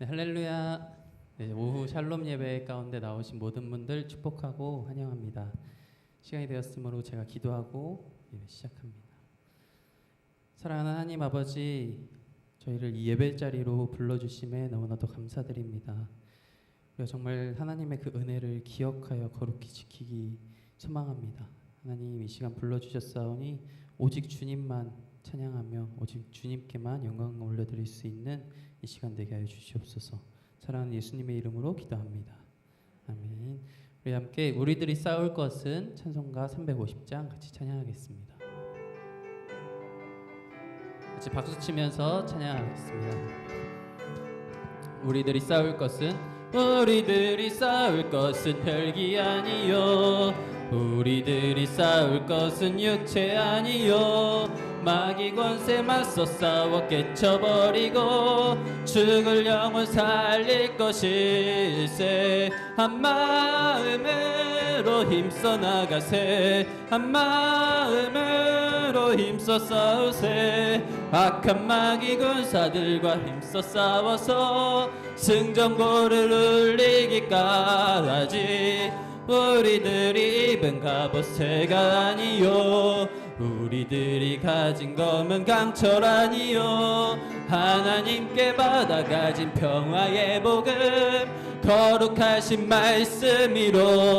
네, 할렐루야. 네, 오후 샬롬 예배 가운데 나오신 모든 분들 축복하고 환영합니다. 시간이 되었으므로 제가 기도하고 예배 시작합니다. 사랑하는 하나님 아버지, 저희를 이 예배 자리로 불러주심에 너무나도 감사드립니다. 우리가 정말 하나님의 그 은혜를 기억하여 거룩히 지키기 소망합니다. 하나님, 이 시간 불러주셨사오니 오직 주님만 찬양하며 오직 주님께만 영광을 올려드릴 수 있는 이 시간 되게 하여 주시옵소서. 사랑하는 예수님의 이름으로 기도합니다. 아멘. 우리 함께 우리들이 싸울 것은 찬송가 350장 같이 찬양하겠습니다. 같이 박수 치면서 찬양하겠습니다. 우리들이 싸울 것은 혈기 아니요, 우리들이 싸울 것은 육체 아니요, 마귀 권세 맞서 싸워 깨쳐버리고 죽을 영혼 살릴 것일세. 한 마음으로 힘써 나가세, 한 마음으로 힘써 싸우세. 악한 마귀 군사들과 힘써 싸워서 승전고를 울리기까지. 우리들이 입은 갑옷 새가 아니요, 우리들이 가진 검은 강철 아니요, 하나님께 받아 가진 평화의 복음 거룩하신 말씀이로다.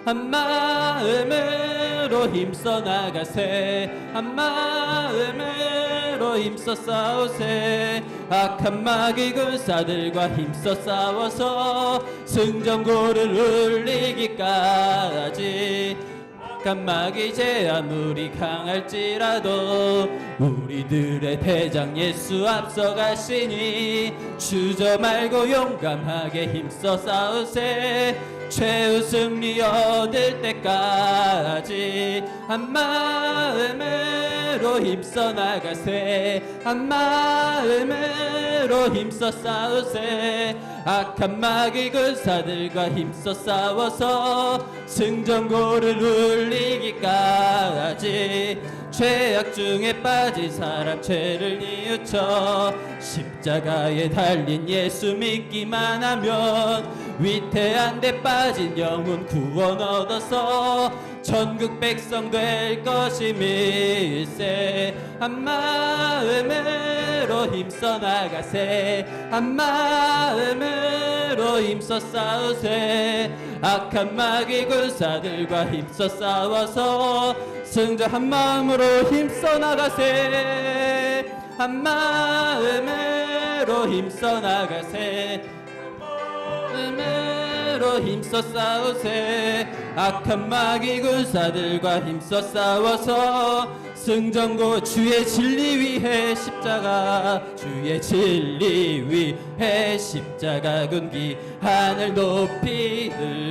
한 마음으로 힘써 나가세, 한 마음으로 힘써 싸우세. 악한 마귀 군사들과 힘써 싸워서 승전고를 울리기까지. 악한 마귀 제 아무리 강할지라도 우리들의 대장 예수 앞서가시니 주저 말고 용감하게 힘써 싸우세. 최후 승리 얻을 때까지. 한 마음으로 힘써 나가세, 한 마음으로 힘써 싸우세. 악한 마귀 군사들과 힘써 싸워서 승전고를 울리기까지. 죄악 중에 빠진 사람 죄를 뉘우쳐 십자가에 달린 예수 믿기만 하면 위태한 데 빠진 영혼 구원 얻어서 전국 백성 될 것임일세. 한 마음으로 힘써 나가세, 한 마음으로 힘써 싸우세. 악한 마귀 군사들과 힘써 싸워서 승자. 한 마음으로 힘써 나가세, 한 마음으로 힘써 나가세, 마음으로 힘써 싸우세. 악한 마귀 군사들과 힘써 싸워서 승전고. 주의 진리 위해 십자가, 주의 진리 위해 십자가 군기 하늘 높이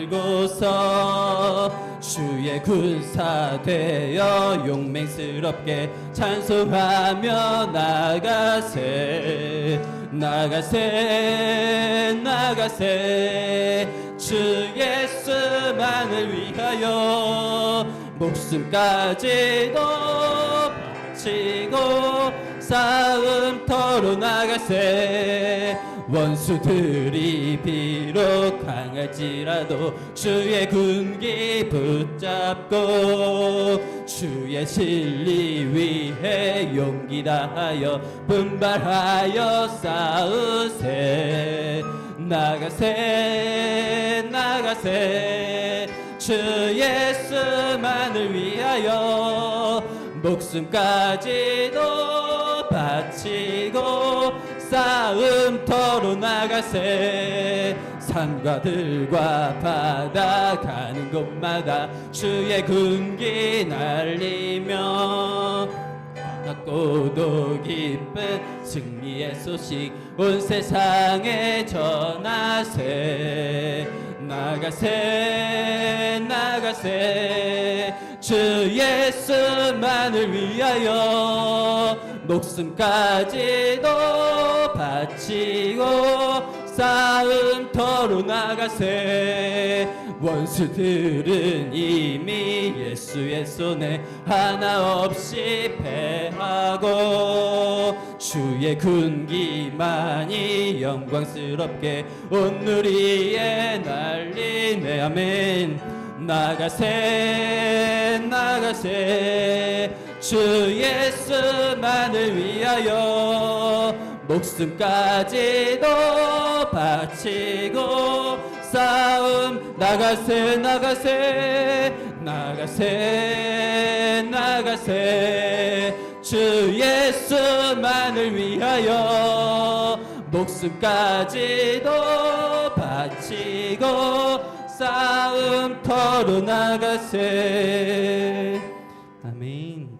들고서 주의 군사 되어 용맹스럽게 찬송하며 나가세, 나가세, 나가세. 주 예수만을 위하여 목숨까지도 바치고 싸움터로 나가세. 원수들이 비록 강할지라도 주의 군기 붙잡고 주의 진리 위해 용기 다하여 분발하여 싸우세. 나가세, 나가세. 주 예수만을 위하여 목숨까지도 바치고 싸움터로 나가세. 산과 들과 바다 가는 곳마다 주의 군기 날리며 낮고도 기쁜 승리의 소식 온 세상에 전하세. 나가세, 나가세. 주 예수만을 위하여 목숨까지도 바치고 싸움터로 나가세. 원수들은 이미 예수의 손에 하나 없이 패하고 주의 군기만이 영광스럽게 온 누리에 날리네. 아멘. 나가세 나가세 주 예수만을 위하여 목숨까지도 바치고 싸움. 나가세 나가세 나가세 나가세 주 예수만을 위하여 목숨까지도 바치고 싸움터로 나가세. 아멘.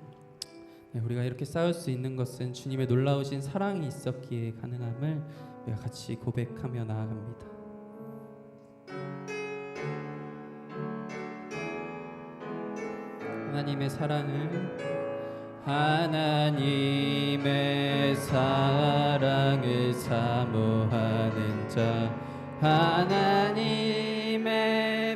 네, 우리가 이렇게 싸울 수 있는 것은 주님의 놀라우신 사랑이 있었기에 가능함을 우리가 같이 고백하며 나아갑니다. 하나님의 사랑을 하나님의 사랑을 사모하는 자 하나님의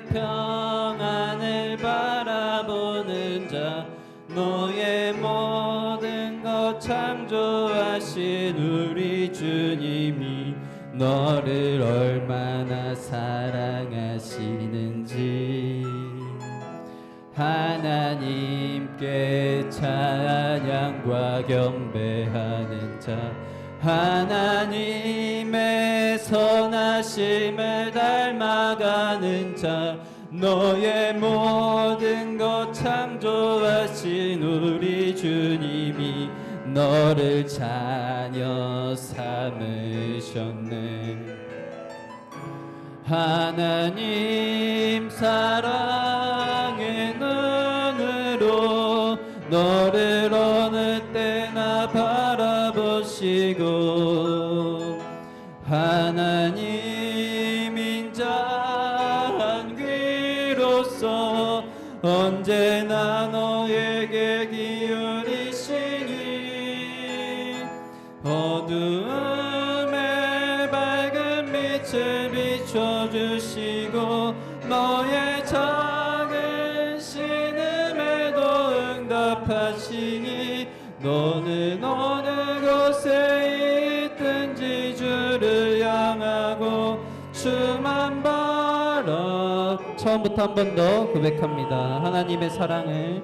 평안을 바라보는 자 너의 모든 것 창조하신 우리 주님이 너를 얼마나 사랑하시는지 하나님께 찬양과 경배하는 자 하나님의 선하심을 닮아가는 자 너의 모든 것 창조하신 우리 주님이 너를 자녀 삼으셨네. 하나님 사랑의 눈으로 너를 어느 때나 바라보시고 하나님 인자한 귀로서 언제나 너에게 기울이시니 어두움에 밝은 빛을 비춰주시고 너의 작은 신음에도 응답하시니 너는 어느 곳에 있든지 주를 향하고 주만 바라. 처음부터 한 번 더 고백합니다. 하나님의 사랑을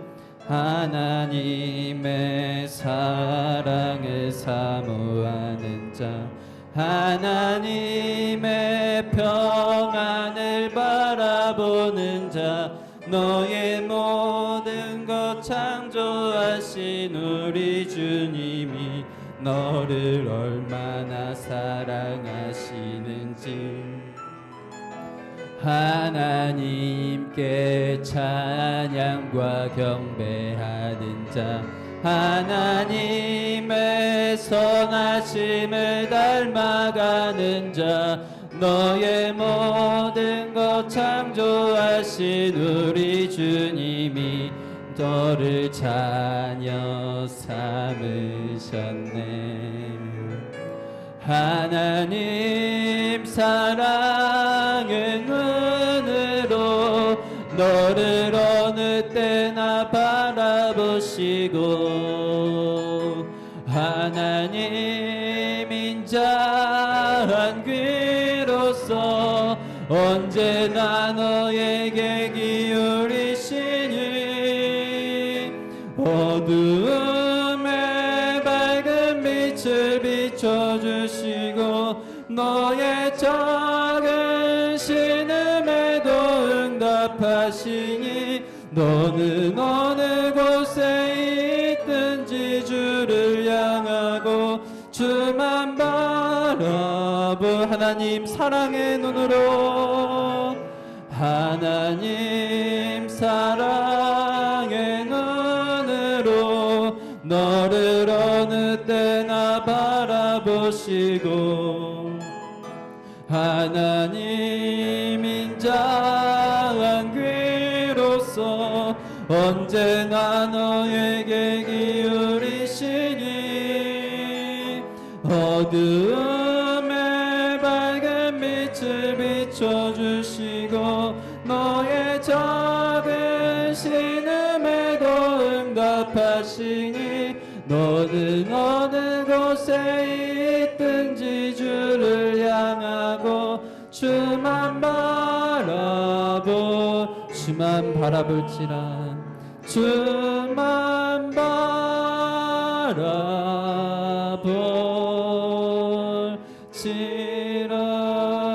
하나님의 사랑을 사모하는 자 하나님의 평안을 바라보는 자 너의 모든 것 창조하신 우리 주님이 너를 얼마나 사랑하시는지 하나님께 찬양과 경배하는 자 하나님의 선하심을 닮아가는 자 너의 모든 것 창조하신 우리 주님이 너를 자녀 삼으셨네. 하나님 사랑의 눈으로 너를 어느 때나 바라보시고 하나님 인자한 귀로서 언제나 너에게 기울이시니 어두움에 밝은 빛을 비춰주시고 너의 작은 신음에도 응답하시니 너는 어느 곳에 있든지 주를 향하고 주만 바라보. 하나님 사랑의 눈으로 하나님 사랑의 눈으로 너를 어느 때나 바라보시고 하나님 인자한 귀로서 언제나 너에게 기울이시니 어두움에 밝은 빛을 비춰주시고 너의 작은 신음에도 응답하시니 너는 어느 곳에 있든지 주를 향하고 주만 바라볼지라 주만 바라볼지라.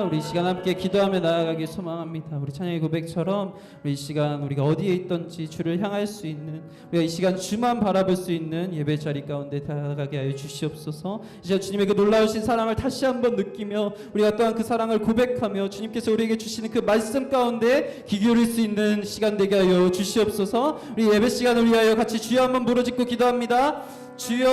우리 이 시간 함께 기도하며 나아가기 소망합니다. 우리 찬양의 고백처럼 우리 이 시간 우리가 어디에 있든지 주를 향할 수 있는, 우리가 이 시간 주만 바라볼 수 있는 예배 자리 가운데 다가가게 하여 주시옵소서. 이 시간 주님의 그 놀라우신 사랑을 다시 한번 느끼며 우리가 또한 그 사랑을 고백하며 주님께서 우리에게 주시는 그 말씀 가운데 귀 기울일 수 있는 시간 되게 하여 주시옵소서. 우리 예배 시간을 위하여 같이 주여 한번 부르짖고 기도합니다. 주여.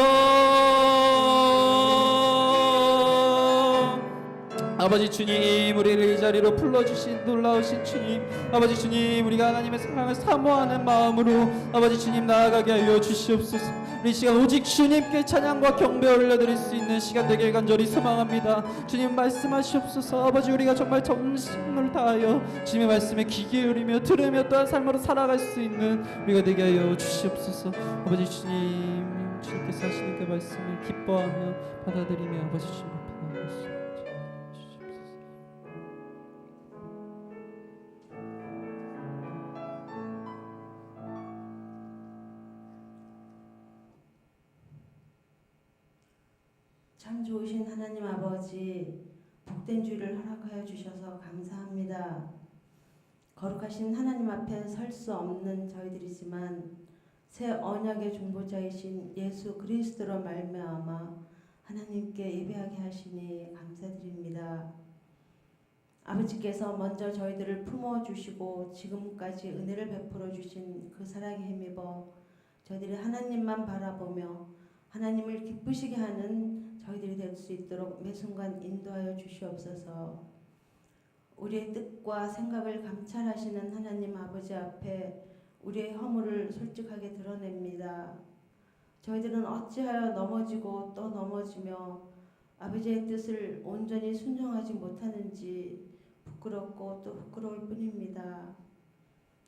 아버지 주님, 우리를 이 자리로 불러주신 놀라우신 주님, 아버지 주님, 우리가 하나님의 사랑을 사모하는 마음으로 아버지 주님 나아가게 하여 주시옵소서. 우리 시간 오직 주님께 찬양과 경배를 올려드릴 수 있는 시간 되길 간절히 소망합니다. 주님 말씀하시옵소서. 아버지 우리가 정말 정신을 다하여 주님의 말씀에 귀 기울이며 들으며 또한 삶으로 살아갈 수 있는 우리가 되게 하여 주시옵소서. 아버지 주님께서 하시는 그 말씀을 기뻐하며 받아들이며 아버지 주님 앞에 나아가시옵소서. 참 좋으신 하나님 아버지, 복된 주일을 허락하여 주셔서 감사합니다. 거룩하신 하나님 앞에 설 수 없는 저희들이지만 새 언약의 중보자이신 예수 그리스도로 말미암아 하나님께 예배하게 하시니 감사드립니다. 아버지께서 먼저 저희들을 품어주시고 지금까지 은혜를 베풀어 주신 그 사랑에 힘입어 저희들이 하나님만 바라보며 하나님을 기쁘시게 하는 저희들이 될 수 있도록 매 순간 인도하여 주시옵소서. 우리의 뜻과 생각을 감찰하시는 하나님 아버지 앞에 우리의 허물을 솔직하게 드러냅니다. 저희들은 어찌하여 넘어지고 또 넘어지며 아버지의 뜻을 온전히 순종하지 못하는지 부끄럽고 또 부끄러울 뿐입니다.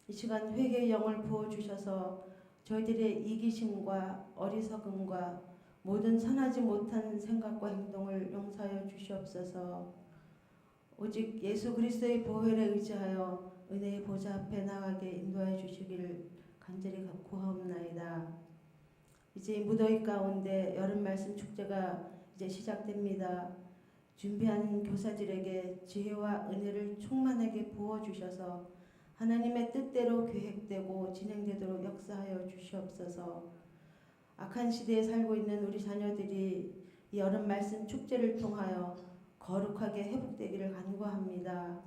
이 시간 회개의 영을 부어주셔서 저희들의 이기심과 어리석음과 모든 선하지 못한 생각과 행동을 용서하여 주시옵소서. 오직 예수 그리스도의 보혈에 의지하여 은혜의 보좌 앞에 나가게 인도하여 주시기를 간절히 구하옵나이다. 이제 무더위 가운데 여름 말씀 축제가 이제 시작됩니다. 준비한 교사들에게 지혜와 은혜를 충만하게 부어주셔서 하나님의 뜻대로 계획되고 진행되도록 역사하여 주시옵소서. 악한 시대에 살고 있는 우리 자녀들이 이 여름 말씀 축제를 통하여 거룩하게 회복되기를 간구합니다.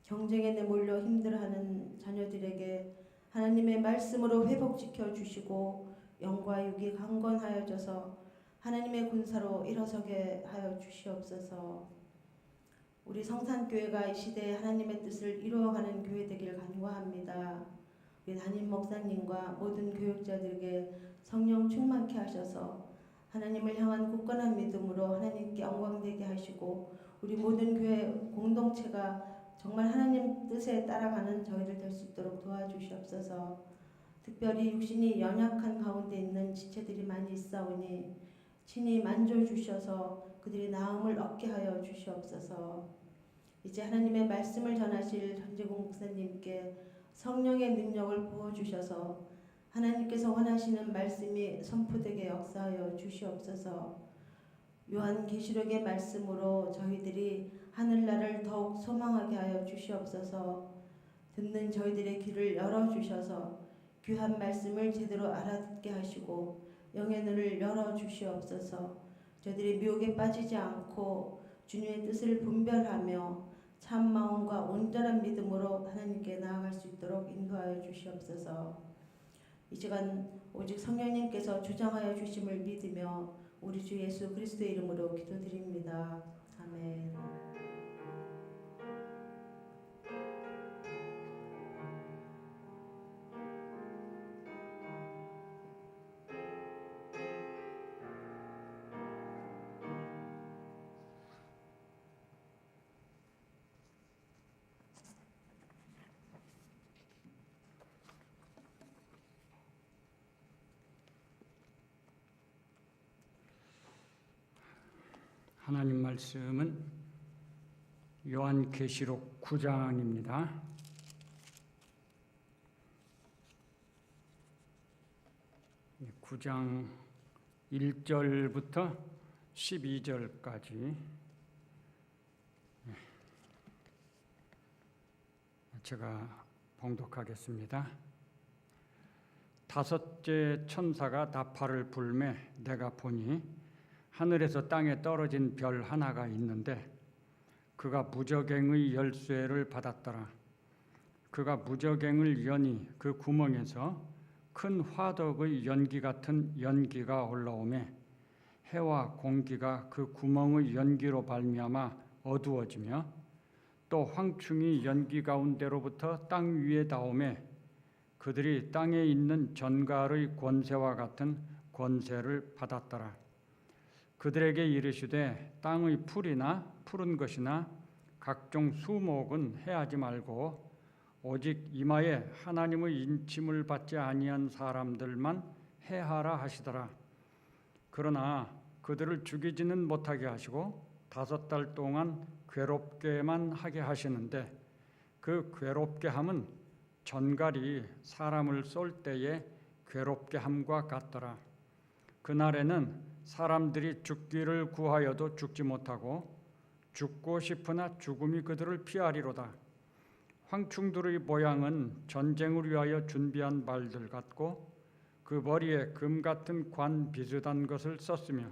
경쟁에 내몰려 힘들어하는 자녀들에게 하나님의 말씀으로 회복시켜 주시고 영과 육이 강건하여져서 하나님의 군사로 일어서게 하여 주시옵소서. 우리 성산교회가 이 시대에 하나님의 뜻을 이루어가는 교회 되기를 간구합니다. 우리 담임 목사님과 모든 교육자들에게 성령 충만케 하셔서 하나님을 향한 굳건한 믿음으로 하나님께 영광되게 하시고 우리 모든 교회 공동체가 정말 하나님 뜻에 따라가는 저희들 될 수 있도록 도와주시옵소서. 특별히 육신이 연약한 가운데 있는 지체들이 많이 있사오니 친히 만져주셔서 그들이 나음을 얻게 하여 주시옵소서. 이제 하나님의 말씀을 전하실 전재공 목사님께 성령의 능력을 부어주셔서 하나님께서 원하시는 말씀이 선포되게 역사하여 주시옵소서. 요한계시록의 말씀으로 저희들이 하늘나라를 더욱 소망하게 하여 주시옵소서. 듣는 저희들의 귀를 열어주셔서 귀한 말씀을 제대로 알아듣게 하시고 영의 눈을 열어주시옵소서. 저희들이 미혹에 빠지지 않고 주님의 뜻을 분별하며 참 마음과 온전한 믿음으로 하나님께 나아갈 수 있도록 인도하여 주시옵소서. 이 시간 오직 성령님께서 주장하여 주심을 믿으며 우리 주 예수 그리스도의 이름으로 기도드립니다. 아멘. 하나님 말씀은 요한계시록 9장입니다. 9장 1절부터 12절까지 제가 봉독하겠습니다. 다섯째 천사가 나팔을 불매 내가 보니 하늘에서 땅에 떨어진 별 하나가 있는데 그가 무저갱의 열쇠를 받았더라. 그가 무저갱을 여니 그 구멍에서 큰 화덕의 연기 같은 연기가 올라오매 해와 공기가 그 구멍의 연기로 발미암아 어두워지며 또 황충이 연기 가운데로부터 땅 위에 닿으매 그들이 땅에 있는 전갈의 권세와 같은 권세를 받았더라. 그들에게 이르시되 땅의 풀이나 푸른 것이나 각종 수목은 해하지 말고 오직 이마에 하나님의 인침을 받지 아니한 사람들만 해하라 하시더라. 그러나 그들을 죽이지는 못하게 하시고 5달 동안 괴롭게만 하게 하시는데 그 괴롭게 함은 전갈이 사람을 쏠 때에 괴롭게 함과 같더라. 그날에는 사람들이 죽기를 구하여도 죽지 못하고 죽고 싶으나 죽음이 그들을 피하리로다. 황충들의 모양은 전쟁을 위하여 준비한 말들 같고 그 머리에 금 같은 관 비슷한 것을 썼으며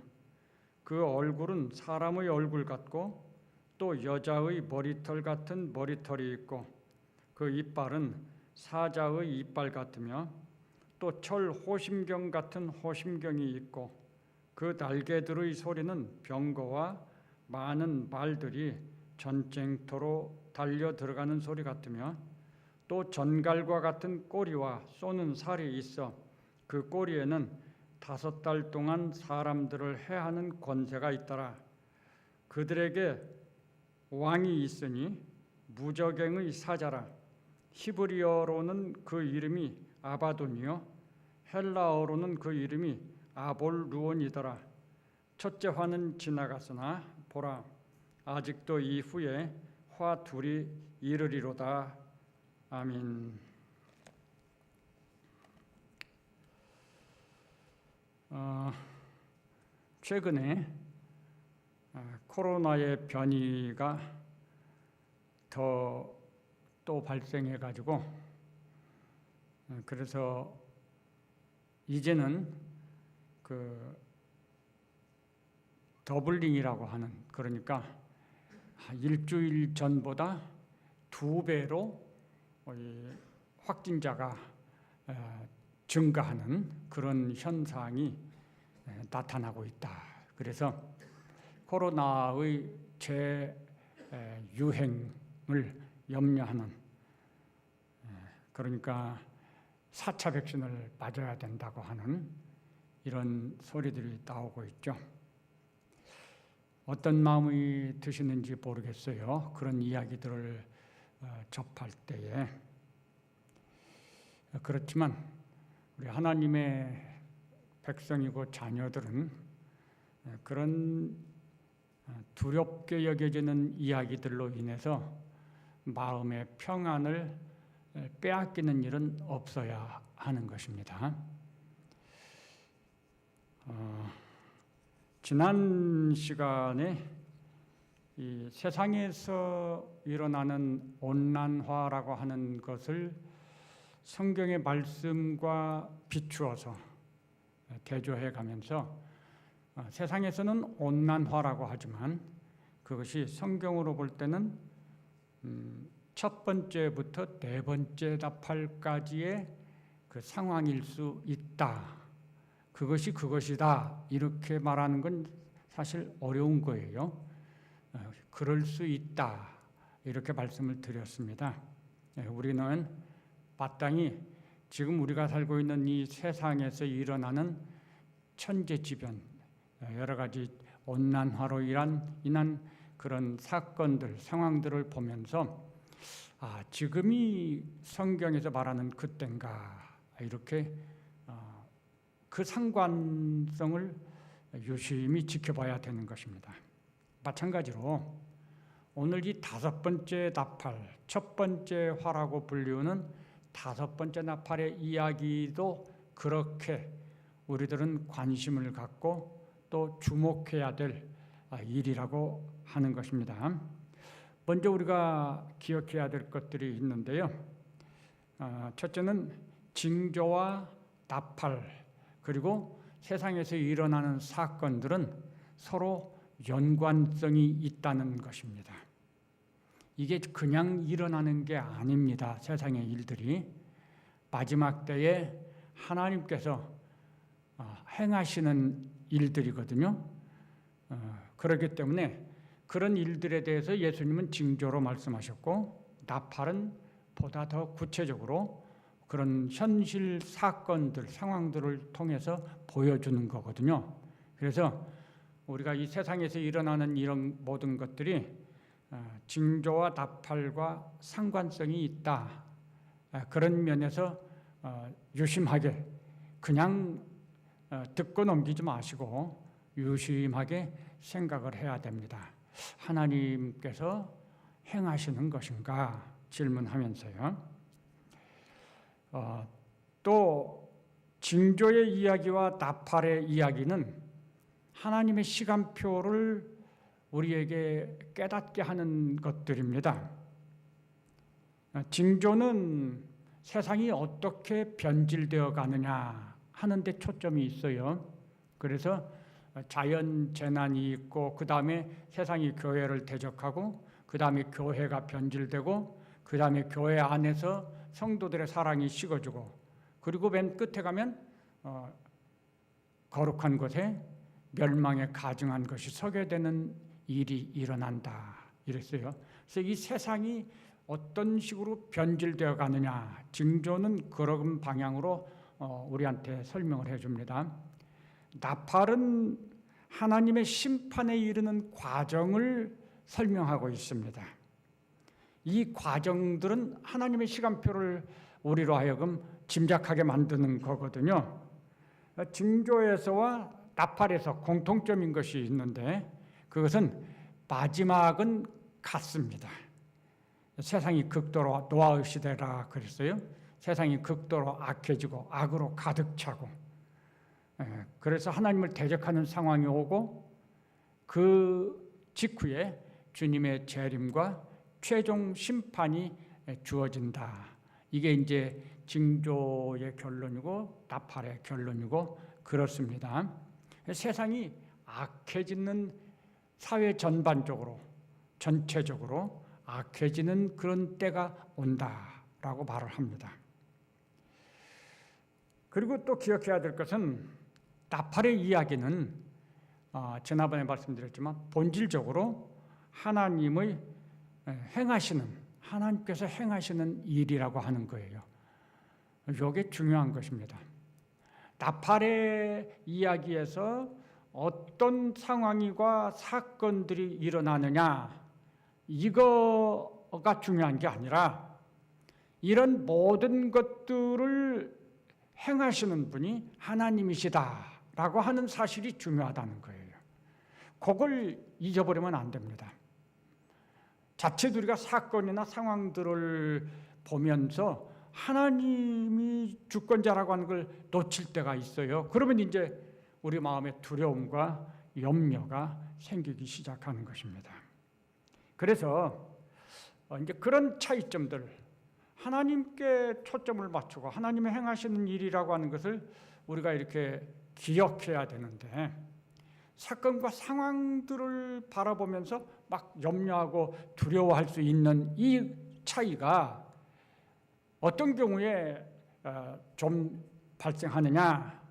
그 얼굴은 사람의 얼굴 같고 또 여자의 머리털 같은 머리털이 있고 그 이빨은 사자의 이빨 같으며 또 철 호심경 같은 호심경이 있고 그 날개들의 소리는 병거와 많은 말들이 전쟁터로 달려 들어가는 소리 같으며 또 전갈과 같은 꼬리와 쏘는 살이 있어 그 꼬리에는 5달 동안 사람들을 해하는 권세가 있더라. 그들에게 왕이 있으니 무저갱의 사자라. 히브리어로는 그 이름이 아바돈이요 헬라어로는 그 이름이 아볼루온이더라. 첫째 화는 지나갔으나 보라 아직도 이후에 화 둘이 이르리로다. 아멘. 최근에 코로나의 변이가 또 발생해가지고 그래서 이제는 그 더블링이라고 하는 그러니까 일주일 전보다 2배로 확진자가 증가하는 그런 현상이 나타나고 있다. 그래서 코로나의 재유행을 염려하는 그러니까 4차 백신을 맞아야 된다고 하는 이런 소리들이 나오고 있죠. 어떤 마음이 드시는지 모르겠어요. 그런 이야기들을 접할 때에. 그렇지만 우리 하나님의 백성이고 자녀들은 그런 두렵게 여겨지는 이야기들로 인해서 마음의 평안을 빼앗기는 일은 없어야 하는 것입니다. 지난 시간에 이 세상에서 일어나는 온난화라고 하는 것을 성경의 말씀과 비추어서 대조해 가면서 세상에서는 온난화라고 하지만 그것이 성경으로 볼 때는 첫 번째부터 네 번째 나팔까지의 그 상황일 수 있다. 그것이 그것이다. 이렇게 말하는 건 사실 어려운 거예요. 그럴 수 있다. 이렇게 말씀을 드렸습니다. 우리는 마땅히 지금 우리가 살고 있는 이 세상에서 일어나는 천재지변, 여러 가지 온난화로 인한 그런 사건들, 상황들을 보면서 지금이 성경에서 말하는 그때인가 이렇게 그 상관성을 유심히 지켜봐야 되는 것입니다. 마찬가지로 오늘 이 5번째 나팔, 첫 번째 화라고 불리우는 5번째 나팔의 이야기도 그렇게 우리들은 관심을 갖고 또 주목해야 될 일이라고 하는 것입니다. 먼저 우리가 기억해야 될 것들이 있는데요. 첫째는 징조와 나팔, 그리고 세상에서 일어나는 사건들은 서로 연관성이 있다는 것입니다. 이게 그냥 일어나는 게 아닙니다. 세상의 일들이 마지막 때에 하나님께서 행하시는 일들이거든요. 그렇기 때문에 그런 일들에 대해서 예수님은 징조로 말씀하셨고, 나팔은 보다 더 구체적으로 그런 현실 사건들, 상황들을 통해서 보여주는 거거든요. 그래서 우리가 이 세상에서 일어나는 이런 모든 것들이 징조와 나팔과 상관성이 있다. 그런 면에서 유심하게 그냥 듣고 넘기지 마시고 유심하게 생각을 해야 됩니다. 하나님께서 행하시는 것인가 질문하면서요. 또 징조의 이야기와 나팔의 이야기는 하나님의 시간표를 우리에게 깨닫게 하는 것들입니다. 징조는 세상이 어떻게 변질되어 가느냐 하는 데 초점이 있어요. 그래서 자연 재난이 있고, 그 다음에 세상이 교회를 대적하고, 그 다음에 교회가 변질되고, 그 다음에 교회 안에서 성도들의 사랑이 식어지고, 그리고 맨 끝에 가면 거룩한 곳에 멸망에 가증한 것이 서게 되는 일이 일어난다 이랬어요. 그래서 이 세상이 어떤 식으로 변질되어 가느냐, 징조는 그런 방향으로 우리한테 설명을 해줍니다. 나팔은 하나님의 심판에 이르는 과정을 설명하고 있습니다. 이 과정들은 하나님의 시간표를 우리로 하여금 짐작하게 만드는 거거든요. 징조에서와 나팔에서 공통점인 것이 있는데, 그것은 마지막은 같습니다. 세상이 극도로 노아의 시대라 그랬어요. 세상이 극도로 악해지고 악으로 가득 차고, 그래서 하나님을 대적하는 상황이 오고, 그 직후에 주님의 재림과 최종 심판이 주어진다. 이게 이제 징조의 결론이고 나팔의 결론이고 그렇습니다. 세상이 악해지는, 사회 전반적으로 전체적으로 악해지는 그런 때가 온다라고 말을 합니다. 그리고 또 기억해야 될 것은 나팔의 이야기는 지난번에 말씀드렸지만 본질적으로 하나님의 하나님께서 행하시는 일이라고 하는 거예요. 이게 중요한 것입니다. 나팔의 이야기에서 어떤 상황과 사건들이 일어나느냐, 이거가 중요한 게 아니라 이런 모든 것들을 행하시는 분이 하나님이시다라고 하는 사실이 중요하다는 거예요. 그걸 잊어버리면 안 됩니다. 자칫 우리가 사건이나 상황들을 보면서 하나님이 주권자라고 하는 걸 놓칠 때가 있어요. 그러면 이제 우리 마음에 두려움과 염려가 생기기 시작하는 것입니다. 그래서 이제 그런 차이점들, 하나님께 초점을 맞추고 하나님의 행하시는 일이라고 하는 것을 우리가 이렇게 기억해야 되는데, 사건과 상황들을 바라보면서 막 염려하고 두려워할 수 있는 이 차이가 어떤 경우에 좀 발생하느냐,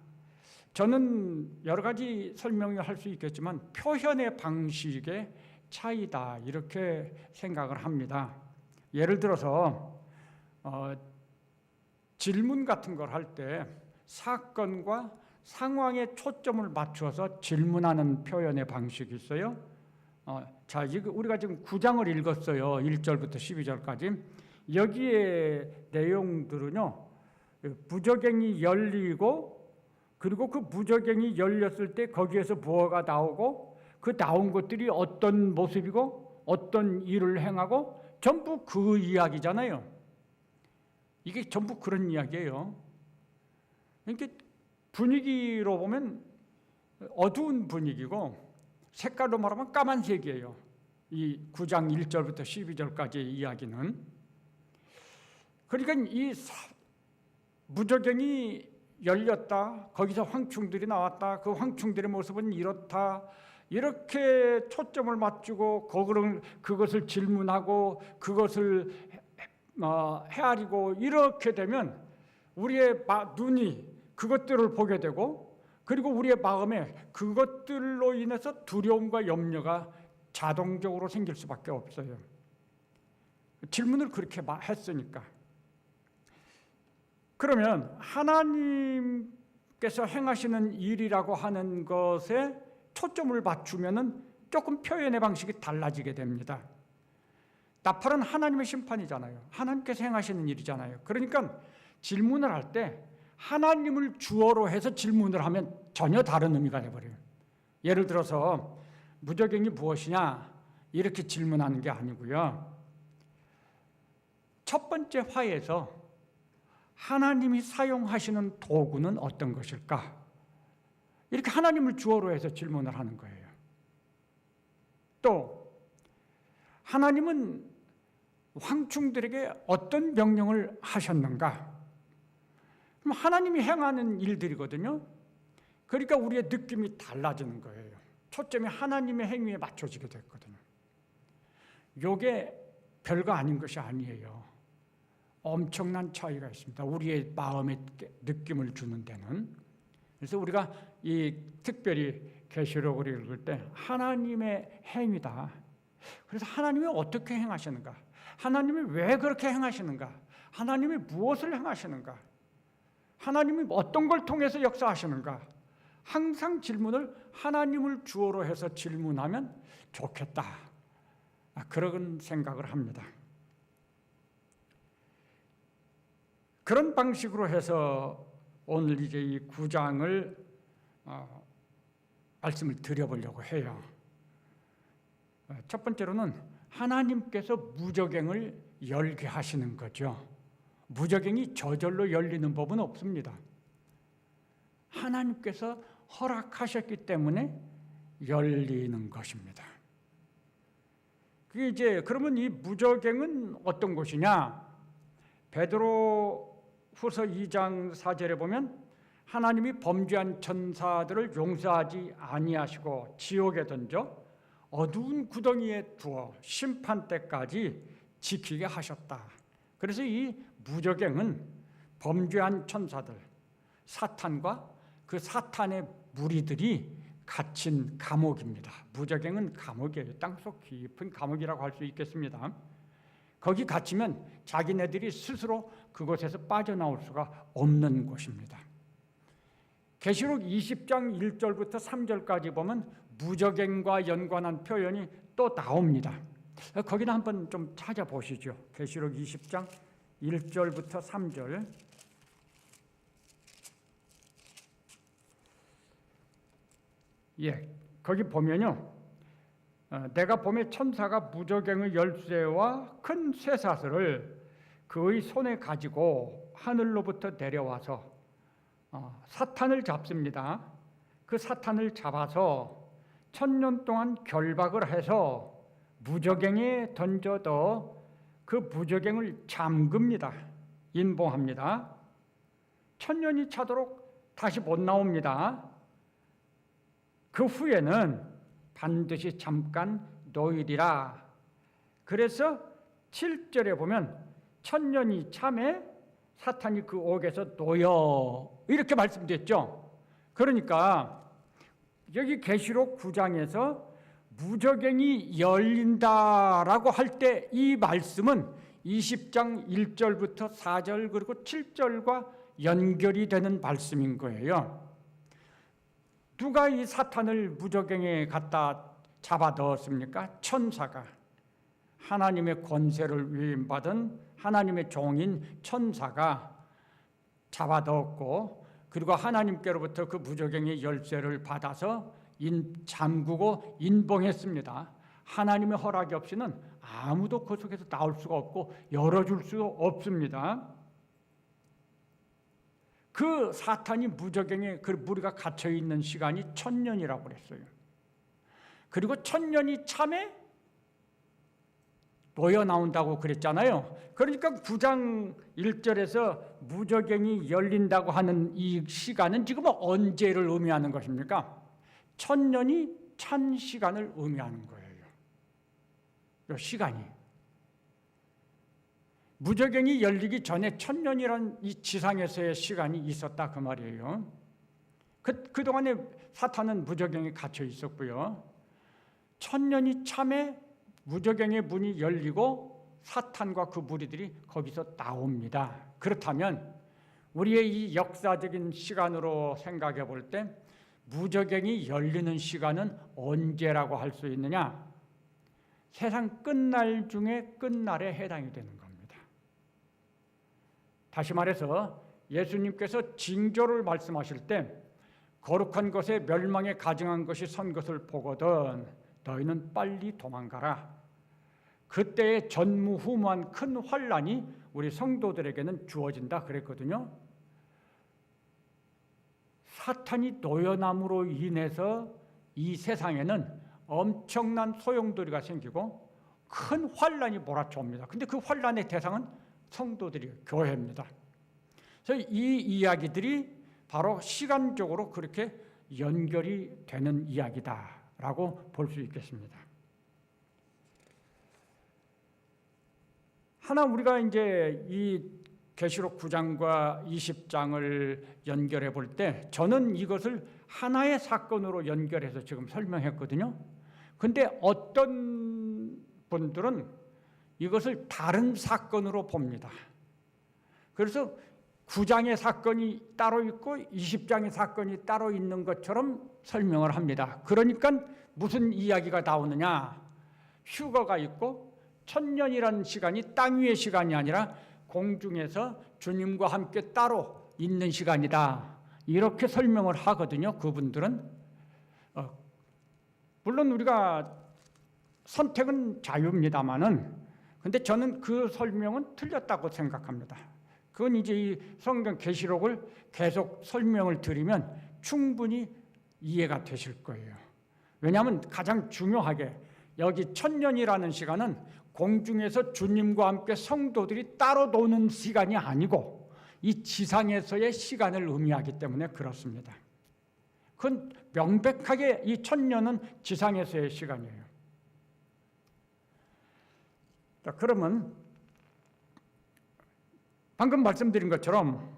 저는 여러 가지 설명을 할 수 있겠지만 표현의 방식의 차이다 이렇게 생각을 합니다. 예를 들어서 질문 같은 걸 할 때 사건과 상황에 초점을 맞춰서 질문하는 표현의 방식이 있어요. 자, 우리가 지금 9장을 읽었어요. 1절부터 12절까지. 여기에 내용들은요, 무저갱이 열리고, 그리고 그 무저갱이 열렸을 때 거기에서 무엇가 나오고, 그 나온 것들이 어떤 모습이고 어떤 일을 행하고 전부 그 이야기잖아요. 이게 전부 그런 이야기예요. 그러니까 분위기로 보면 어두운 분위기고 색깔로 말하면 까만색이에요. 이 9장 1절부터 12절까지의 이야기는. 그러니까 이 무저갱이 열렸다. 거기서 황충들이 나왔다. 그 황충들의 모습은 이렇다. 이렇게 초점을 맞추고 그것을 질문하고 그것을 헤아리고 이렇게 되면 우리의 눈이 그것들을 보게 되고 그리고 우리의 마음에 그것들로 인해서 두려움과 염려가 자동적으로 생길 수밖에 없어요. 질문을 그렇게 했으니까. 그러면 하나님께서 행하시는 일이라고 하는 것에 초점을 맞추면은 조금 표현의 방식이 달라지게 됩니다. 나팔은 하나님의 심판이잖아요. 하나님께서 행하시는 일이잖아요. 그러니까 질문을 할 때 하나님을 주어로 해서 질문을 하면 전혀 다른 의미가 돼버려요. 예를 들어서 무저갱이 무엇이냐 이렇게 질문하는 게 아니고요. 첫 번째 화에서 하나님이 사용하시는 도구는 어떤 것일까? 이렇게 하나님을 주어로 해서 질문을 하는 거예요. 또 하나님은 황충들에게 어떤 명령을 하셨는가? 그럼 하나님이 행하는 일들이거든요. 그러니까 우리의 느낌이 달라지는 거예요. 초점이 하나님의 행위에 맞춰지게 됐거든요. 이게 별거 아닌 것이 아니에요. 엄청난 차이가 있습니다. 우리의 마음에 느낌을 주는 데는. 그래서 우리가 이 특별히 계시록을 읽을 때 하나님의 행위다. 그래서 하나님이 어떻게 행하시는가? 하나님이 왜 그렇게 행하시는가? 하나님이 무엇을 행하시는가? 하나님이 어떤 걸 통해서 역사하시는가? 항상 질문을 하나님을 주어로 해서 질문하면 좋겠다. 그런 생각을 합니다. 그런 방식으로 해서 오늘 이제 이 9장을 말씀을 드려보려고 해요. 첫 번째로는 하나님께서 무저갱을 열게 하시는 거죠. 무저갱이 저절로 열리는 법은 없습니다. 하나님께서 허락하셨기 때문에 열리는 것입니다. 그게 이제 그러면 이 무저갱은 어떤 것이냐? 베드로 후서 2장 4절에 보면 하나님이 범죄한 천사들을 용서하지 아니하시고 지옥에 던져 어두운 구덩이에 두어 심판 때까지 지키게 하셨다. 그래서 이 무저갱은 범죄한 천사들, 사탄과 그 사탄의 무리들이 갇힌 감옥입니다. 무저갱은 감옥이에요. 땅속 깊은 감옥이라고 할 수 있겠습니다. 거기 갇히면 자기네들이 스스로 그곳에서 빠져나올 수가 없는 곳입니다. 계시록 20장 1절부터 3절까지 보면 무저갱과 연관한 표현이 또 나옵니다. 거기는 한번 좀 찾아보시죠. 계시록 20장 1절부터 3절. 거기 보면요. 내가 봄에 천사가 무저갱의 열쇠와 큰 쇠사슬을 그의 손에 가지고 하늘로부터 내려와서 사탄을 잡습니다. 그 사탄을 잡아서 1000년 동안 결박을 해서 무저갱에 던져도 그 무저갱을 잠깁니다. 인봉합니다. 1000년이 차도록 다시 못 나옵니다. 그 후에는 반드시 잠깐 노일이라. 그래서 7절에 보면 1000년이 참에 사탄이 그 옥에서 놓여 이렇게 말씀됐죠. 그러니까 여기 계시록 9장에서 무저갱이 열린다라고 할 때 이 말씀은 20장 1절부터 4절 그리고 7절과 연결이 되는 말씀인 거예요. 누가 이 사탄을 무저갱에 갖다 잡아 넣었습니까? 천사가. 하나님의 권세를 위임받은 하나님의 종인 천사가 잡아 넣었고, 그리고 하나님께로부터 그 무저갱의 열쇠를 받아서 잠그고 인봉했습니다. 하나님의 허락이 없이는 아무도 그 속에서 나올 수가 없고 열어줄 수 없습니다. 그 사탄이 무저갱에 그 무리가 갇혀 있는 시간이 1000년이라고 그랬어요. 그리고 1000년이 참에 놓여 나온다고 그랬잖아요. 그러니까 9장 1절에서 무저갱이 열린다고 하는 이 시간은 지금 언제를 의미하는 것입니까? 1000년이 찬 시간을 의미하는 거예요. 이 시간이. 무저갱이 열리기 전에 1000년이라는 이 지상에서의 시간이 있었다 그 말이에요. 그동안에 사탄은 무저갱에 갇혀 있었고요. 1000년이 참에 무저갱의 문이 열리고 사탄과 그 무리들이 거기서 나옵니다. 그렇다면 우리의 이 역사적인 시간으로 생각해 볼 때 무저갱이 열리는 시간은 언제라고 할 수 있느냐? 세상 끝날 중에 끝날에 해당이 되는 겁니다. 다시 말해서 예수님께서 징조를 말씀하실 때 거룩한 것에 멸망에 가증한 것이 선 것을 보거든 너희는 빨리 도망가라. 그때의 전무후무한 큰 환난이 우리 성도들에게는 주어진다 그랬거든요. 사탄이 노여남으로 인해서 이 세상에는 엄청난 소용돌이가 생기고 큰 환난이 몰아쳐옵니다. 근데 그 환난의 대상은 성도들이 교회입니다. 그래서 이 이야기들이 바로 시간적으로 그렇게 연결이 되는 이야기다라고 볼 수 있겠습니다. 하나 우리가 이제 이 계시록 9장과 20장을 연결해 볼 때 저는 이것을 하나의 사건으로 연결해서 지금 설명했거든요. 근데 어떤 분들은 이것을 다른 사건으로 봅니다. 그래서 9장의 사건이 따로 있고 20장의 사건이 따로 있는 것처럼 설명을 합니다. 그러니까 무슨 이야기가 나오느냐? 휴거가 있고 1000년이라는 시간이 땅 위의 시간이 아니라 공중에서 주님과 함께 따로 있는 시간이다. 이렇게 설명을 하거든요. 그분들은. 물론 우리가 선택은 자유입니다만은 근데 저는 그 설명은 틀렸다고 생각합니다. 그건 이제 이 성경 계시록을 계속 설명을 드리면 충분히 이해가 되실 거예요. 왜냐하면 가장 중요하게 여기 1000년이라는 시간은 공중에서 주님과 함께 성도들이 따로 노는 시간이 아니고 이 지상에서의 시간을 의미하기 때문에 그렇습니다. 그건 명백하게 이 1000년은 지상에서의 시간이에요. 자, 그러면 방금 말씀드린 것처럼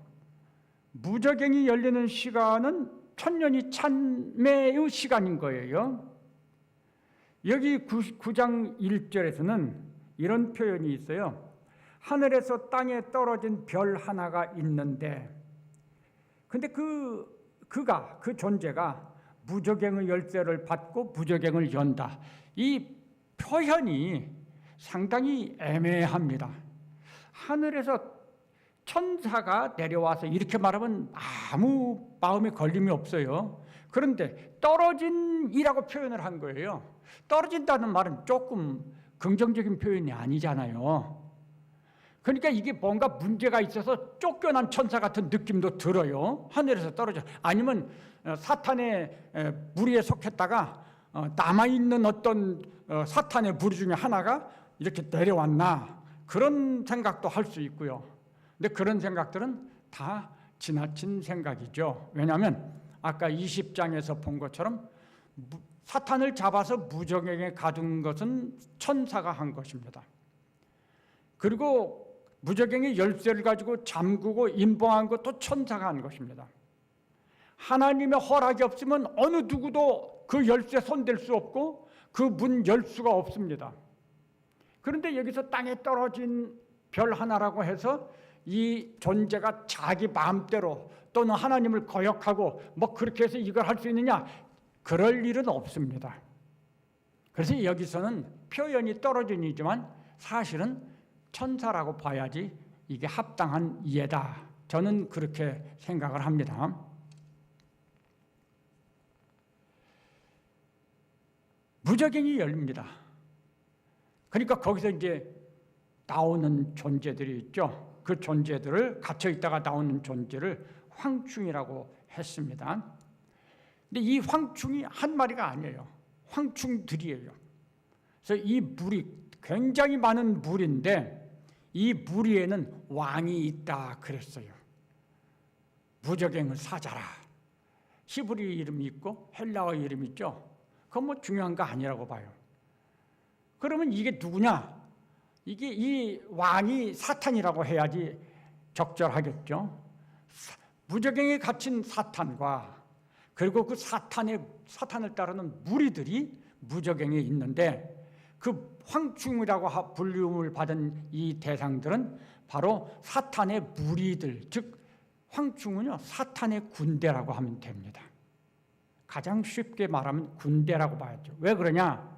무저갱이 열리는 시간은 1000년이 참매의 시간인 거예요. 여기 9장 1절에서는 이런 표현이 있어요. 하늘에서 땅에 떨어진 별 하나가 있는데 근데 그 존재가 무저갱의 열쇠를 받고 무저갱을 연다. 이 표현이 상당히 애매합니다. 하늘에서 천사가 내려와서 이렇게 말하면 아무 마음에 걸림이 없어요. 그런데 떨어진이라고 표현을 한 거예요. 떨어진다는 말은 조금 긍정적인 표현이 아니잖아요. 그러니까 이게 뭔가 문제가 있어서 쫓겨난 천사 같은 느낌도 들어요. 하늘에서 떨어져. 아니면 사탄의 무리에 속했다가 남아있는 어떤 사탄의 무리 중에 하나가 이렇게 내려왔나 그런 생각도 할 수 있고요. 근데 그런 생각들은 다 지나친 생각이죠. 왜냐하면 아까 20장에서 본 것처럼 사탄을 잡아서 무저갱에 가둔 것은 천사가 한 것입니다. 그리고 무저갱의 열쇠를 가지고 잠그고 임봉한 것도 천사가 한 것입니다. 하나님의 허락이 없으면 어느 누구도 그 열쇠 손댈 수 없고 그 문 열 수가 없습니다. 그런데 여기서 땅에 떨어진 별 하나라고 해서 이 존재가 자기 마음대로 또는 하나님을 거역하고 뭐 그렇게 해서 이걸 할 수 있느냐? 그럴 일은 없습니다. 그래서 여기서는 표현이 떨어진이지만 사실은 천사라고 봐야지 이게 합당한 이해다. 저는 그렇게 생각을 합니다. 무적행이 열립니다. 그러니까 거기서 이제 나오는 존재들이 있죠. 그 존재들을 갇혀 있다가 나오는 존재를 황충이라고 했습니다. 근데 이 황충이 한 마리가 아니에요. 황충들이에요. 그래서 이 무리, 굉장히 많은 무리인데 이 무리에는 왕이 있다 그랬어요. 무적행을 사자라. 히브리 이름이 있고 헬라어 이름이 있죠. 그건 뭐 중요한 거 아니라고 봐요. 그러면 이게 누구냐? 이게 이 왕이 사탄이라고 해야지 적절하겠죠. 무적행에 갇힌 사탄과 그리고 그 사탄을 따르는 무리들이 무적행에 있는데 그 황충이라고 불림을 받은 이 대상들은 바로 사탄의 무리들, 즉 황충은요 사탄의 군대라고 하면 됩니다. 가장 쉽게 말하면 군대라고 봐야죠. 왜 그러냐?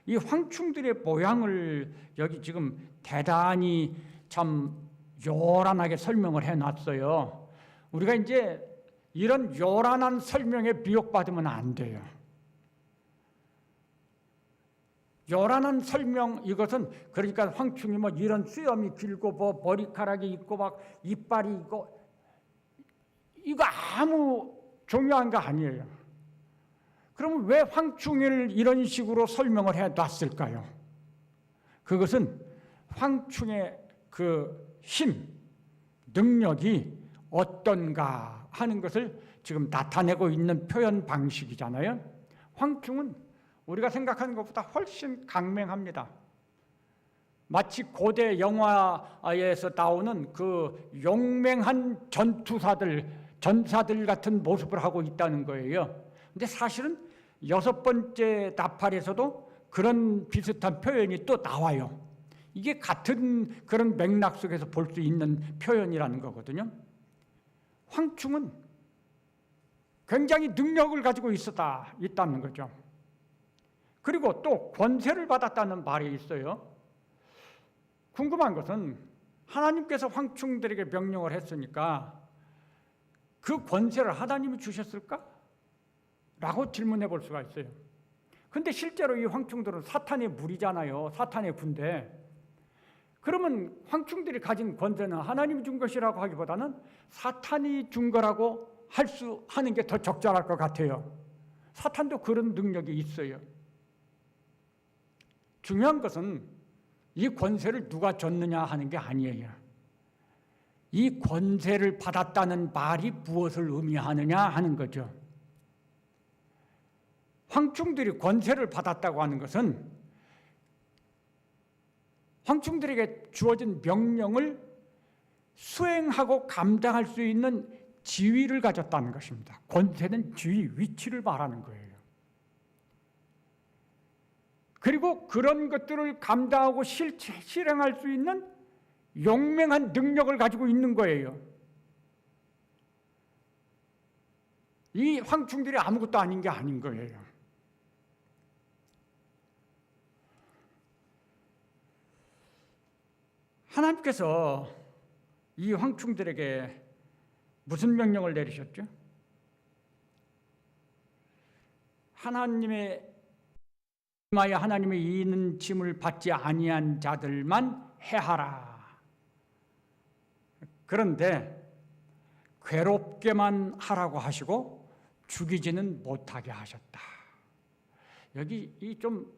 이 황충들의 모양을 여기 지금 대단히 참 요란하게 설명을 해놨어요. 우리가 이제 이런 요란한 설명에 미혹받으면 안 돼요. 요란한 설명, 이것은 그러니까 황충이 뭐 이런 수염이 길고 뭐 머리카락이 있고 막 이빨이 있고 이거 아무 중요한 거 아니에요. 그러면 왜 황충을 이런 식으로 설명을 해놨을까요? 그것은 황충의 그 힘, 능력이 어떤가 하는 것을 지금 나타내고 있는 표현 방식이잖아요. 황충은 우리가 생각하는 것보다 훨씬 강맹합니다. 마치 고대 영화에서 나오는 그 용맹한 전사들 같은 모습을 하고 있다는 거예요. 근데 사실은 6번째 나팔에서도 그런 비슷한 표현이 또 나와요. 이게 같은 그런 맥락 속에서 볼 수 있는 표현이라는 거거든요. 황충은 굉장히 능력을 가지고 있다는 거죠. 그리고 또 권세를 받았다는 말이 있어요. 궁금한 것은 하나님께서 황충들에게 명령을 했으니까 그 권세를 하나님이 주셨을까? 라고 질문해 볼 수가 있어요. 근데 실제로 이 황충들은 사탄의 무리잖아요. 사탄의 군대. 그러면 황충들이 가진 권세는 하나님이 준 것이라고 하기보다는 사탄이 준 거라고 하는 게 더 적절할 것 같아요. 사탄도 그런 능력이 있어요. 중요한 것은 이 권세를 누가 줬느냐 하는 게 아니에요. 이 권세를 받았다는 말이 무엇을 의미하느냐 하는 거죠. 황충들이 권세를 받았다고 하는 것은 황충들에게 주어진 명령을 수행하고 감당할 수 있는 지위를 가졌다는 것입니다. 권세는 지위, 위치를 말하는 거예요. 그리고 그런 것들을 감당하고 실행할 수 있는 용맹한 능력을 가지고 있는 거예요. 이 황충들이 아무것도 아닌 게 아닌 거예요. 하나님께서 이 황충들에게 무슨 명령을 내리셨죠? 하나님의 이는 짐을 받지 아니한 자들만 해하라. 그런데 괴롭게만 하라고 하시고 죽이지는 못하게 하셨다. 여기 이 좀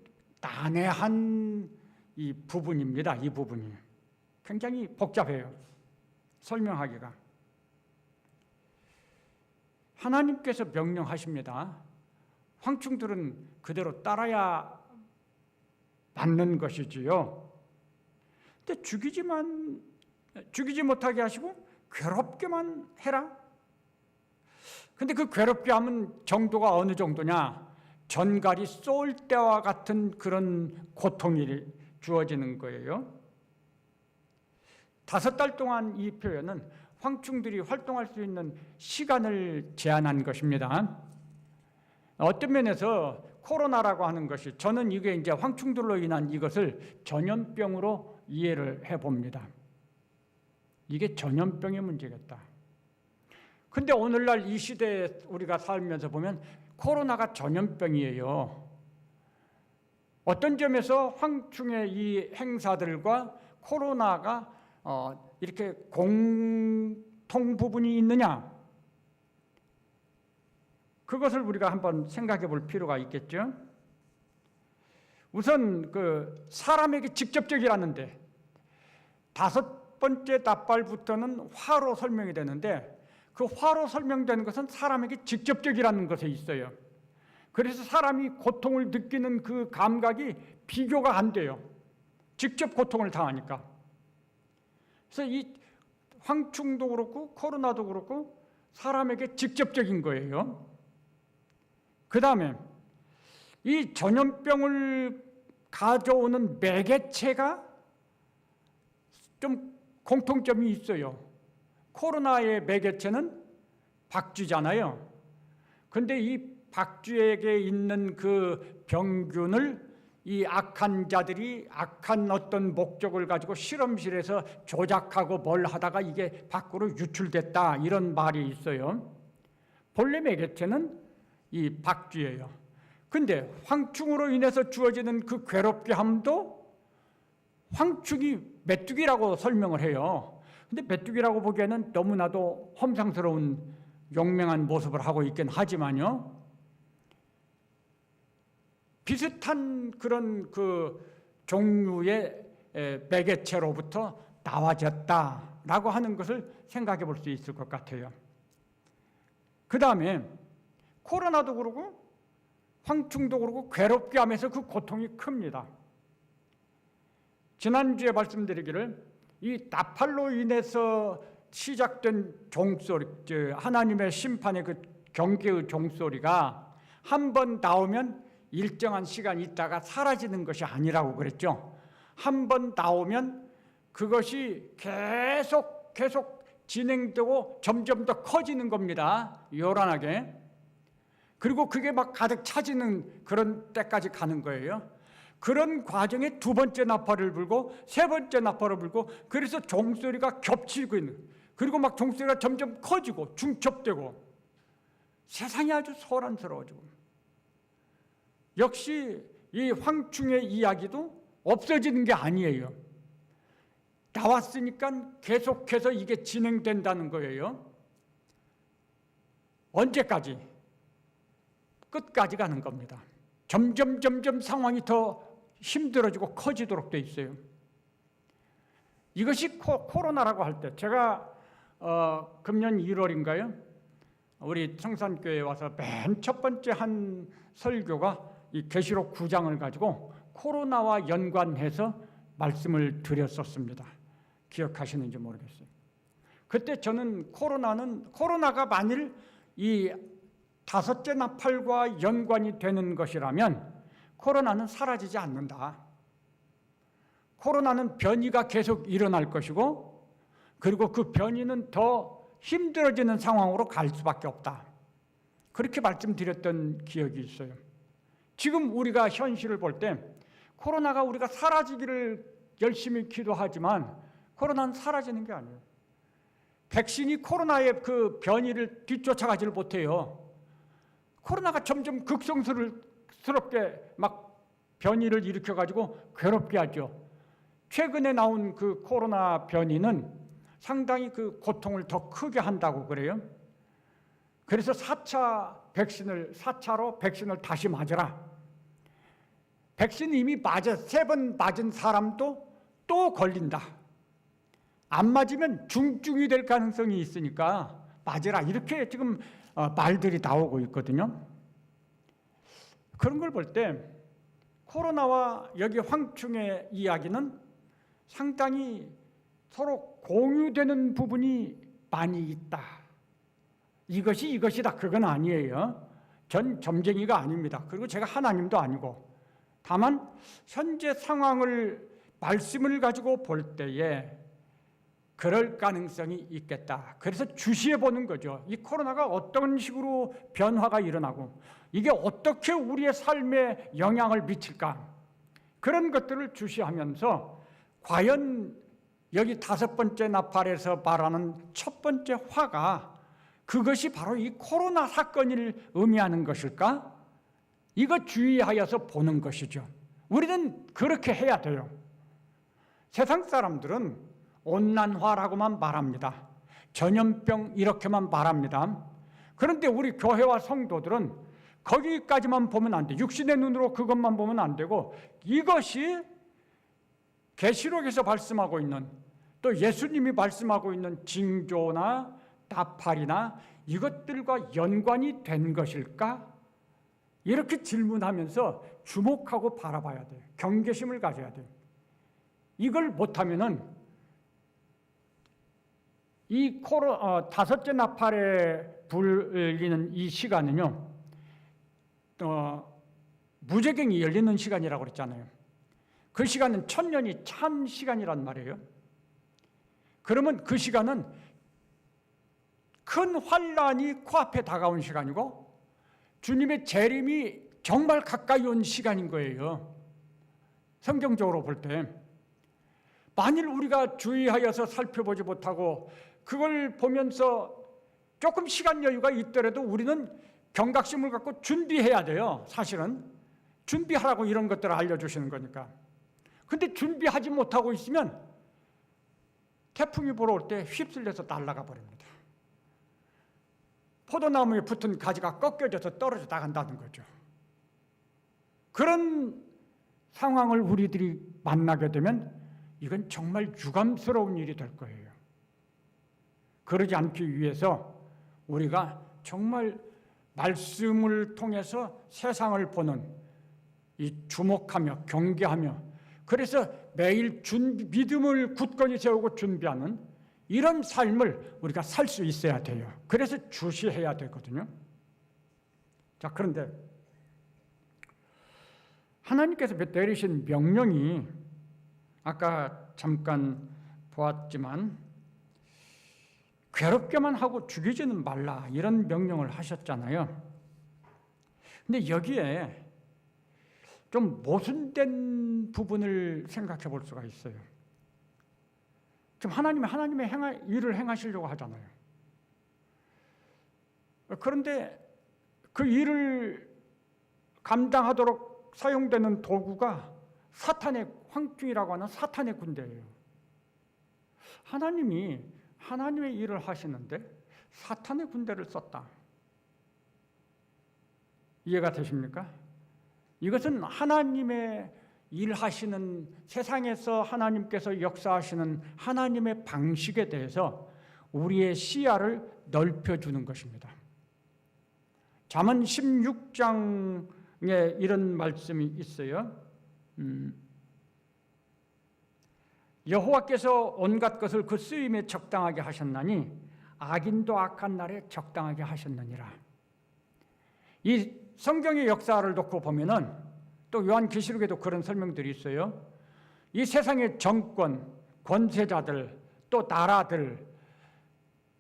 난해한 이 부분입니다. 이 부분이 굉장히 복잡해요. 설명하기가. 하나님께서 명령하십니다. 황충들은 그대로 따라야 맞는 것이지요. 근데 죽이지 못하게 하시고 괴롭게만 해라. 근데 그 괴롭게 하면 정도가 어느 정도냐? 전갈이 쏠 때와 같은 그런 고통이 주어지는 거예요. 5달 동안 이 표현은 황충들이 활동할 수 있는 시간을 제한한 것입니다. 어떤 면에서 코로나라고 하는 것이, 저는 이게 이제 황충들로 인한 이것을 전염병으로 이해를 해봅니다. 이게 전염병의 문제겠다. 근데 오늘날 이 시대에 우리가 살면서 보면 코로나가 전염병이에요. 어떤 점에서 황충의 이 행사들과 코로나가 이렇게 공통 부분이 있느냐? 그것을 우리가 한번 생각해 볼 필요가 있겠죠. 우선 그 사람에게 직접적이라는데 5번째 납발부터는 화로 설명이 되는데 그 화로 설명되는 것은 사람에게 직접적이라는 것에 있어요. 그래서 사람이 고통을 느끼는 그 감각이 비교가 안 돼요. 직접 고통을 당하니까. 그래서 이 황충도 그렇고 코로나도 그렇고 사람에게 직접적인 거예요. 그 다음에 이 전염병을 가져오는 매개체가 좀 공통점이 있어요. 코로나의 매개체는 박쥐잖아요. 근데 이 박쥐에게 있는 그 병균을 이 악한 자들이 악한 어떤 목적을 가지고 실험실에서 조작하고 뭘 하다가 이게 밖으로 유출됐다, 이런 말이 있어요. 본래 매개체는 이 박쥐예요. 근데 황충으로 인해서 주어지는 그 괴롭게 함도 황충이 메뚜기라고 설명을 해요. 근데 메뚜기라고 보기에는 너무나도 험상스러운 용맹한 모습을 하고 있긴 하지만요, 비슷한 그런 그 종류의 매개체로부터 나와졌다라고 하는 것을 생각해 볼 수 있을 것 같아요. 그 다음에 코로나도 그러고 황충도 그러고 괴롭게 하면서 그 고통이 큽니다. 지난주에 말씀드리기를 이 나팔로 인해서 시작된 종소리, 하나님의 심판의 그 경계의 종소리가 한 번 나오면 일정한 시간 있다가 사라지는 것이 아니라고 그랬죠. 한 번 나오면 그것이 계속 진행되고 점점 더 커지는 겁니다. 요란하게. 그리고 그게 막 가득 차지는 그런 때까지 가는 거예요. 그런 과정에 2번째 나팔을 불고 3번째 나팔을 불고, 그래서 종소리가 겹치고 있는, 그리고 막 종소리가 점점 커지고 중첩되고 세상이 아주 소란스러워지고, 역시 이 황충의 이야기도 없어지는 게 아니에요. 나왔으니까 계속해서 이게 진행된다는 거예요. 언제까지? 끝까지 가는 겁니다. 점점 상황이 더 힘들어지고 커지도록 돼 있어요. 이것이 코로나라고 할 때, 제가 금년 1월인가요? 우리 성산교회에 와서 맨 첫 번째 한 설교가 이 계시록 9장을 가지고 코로나와 연관해서 말씀을 드렸었습니다. 기억하시는지 모르겠어요. 그때 저는 코로나가 만일 이 5째 나팔과 연관이 되는 것이라면 코로나는 사라지지 않는다. 코로나는 변이가 계속 일어날 것이고, 그리고 그 변이는 더 힘들어지는 상황으로 갈 수밖에 없다. 그렇게 말씀드렸던 기억이 있어요. 지금 우리가 현실을 볼 때 코로나가 우리가 사라지기를 열심히 기도하지만 코로나는 사라지는 게 아니에요. 백신이 코로나의 그 변이를 뒤쫓아가지를 못해요. 코로나가 점점 극성스럽게 막 변이를 일으켜가지고 괴롭게 하죠. 최근에 나온 그 코로나 변이는 상당히 그 고통을 더 크게 한다고 그래요. 그래서 4차로 백신을 다시 맞으라. 백신 이미 3번 맞은 사람도 또 걸린다. 안 맞으면 중증이 될 가능성이 있으니까 맞으라. 이렇게 지금 말들이 나오고 있거든요. 그런 걸 볼 때 코로나와 여기 황충의 이야기는 상당히 서로 공유되는 부분이 많이 있다. 이것이 이것이다, 그건 아니에요. 전 점쟁이가 아닙니다. 그리고 제가 하나님도 아니고, 다만 현재 상황을 말씀을 가지고 볼 때에 그럴 가능성이 있겠다. 그래서 주시해 보는 거죠. 이 코로나가 어떤 식으로 변화가 일어나고 이게 어떻게 우리의 삶에 영향을 미칠까, 그런 것들을 주시하면서 과연 여기 5번째 나팔에서 말하는 첫 번째 화가 그것이 바로 이 코로나 사건을 의미하는 것일까? 이거 주의하여서 보는 것이죠. 우리는 그렇게 해야 돼요. 세상 사람들은 온난화라고만 말합니다. 전염병 이렇게만 말합니다. 그런데 우리 교회와 성도들은 거기까지만 보면 안 돼. 육신의 눈으로 그것만 보면 안 되고, 이것이 계시록에서 말씀하고 있는, 또 예수님이 말씀하고 있는 징조나 나팔이나 이것들과 연관이 된 것일까? 이렇게 질문하면서 주목하고 바라봐야 돼요. 경계심을 가져야 돼요. 이걸 못하면은 이 다섯째 나팔에 불리는 이 시간은요, 무제경이 열리는 시간이라고 그랬잖아요. 그 시간은 천년이 찬 시간이란 말이에요. 그러면 그 시간은 큰 환란이 코앞에 다가온 시간이고 주님의 재림이 정말 가까이 온 시간인 거예요. 성경적으로 볼 때. 만일 우리가 주의하여서 살펴보지 못하고 그걸 보면서 조금 시간 여유가 있더라도 우리는 경각심을 갖고 준비해야 돼요. 사실은 준비하라고 이런 것들을 알려주시는 거니까. 근데 준비하지 못하고 있으면 태풍이 불어올 때 휩쓸려서 날아가 버립니다. 포도나무에 붙은 가지가 꺾여져서 떨어져 나간다는 거죠. 그런 상황을 우리들이 만나게 되면 이건 정말 유감스러운 일이 될 거예요. 그러지 않기 위해서 우리가 정말 말씀을 통해서 세상을 보는 이 주목하며 경계하며, 그래서 매일 믿음을 굳건히 세우고 준비하는 이런 삶을 우리가 살 수 있어야 돼요. 그래서 주시해야 되거든요. 자, 그런데 하나님께서 내리신 명령이 아까 잠깐 보았지만 괴롭게만 하고 죽이지는 말라, 이런 명령을 하셨잖아요. 근데 여기에 좀 모순된 부분을 생각해 볼 수가 있어요. 지금 하나님의 일을 행하시려고 하잖아요. 그런데 그 일을 감당하도록 사용되는 도구가 사탄의 황충이라고 하는 사탄의 군대예요. 하나님이 하나님의 일을 하시는데 사탄의 군대를 썼다. 이해가 되십니까? 이것은 하나님의 일하시는, 세상에서 하나님께서 역사하시는 하나님의 방식에 대해서 우리의 시야를 넓혀주는 것입니다. 잠언 16장에 이런 말씀이 있어요. 여호와께서 온갖 것을 그 쓰임에 적당하게 하셨나니 악인도 악한 날에 적당하게 하셨느니라. 이 성경의 역사를 놓고 보면은 또 요한계시록에도 그런 설명들이 있어요. 이 세상의 정권, 권세자들, 또 나라들,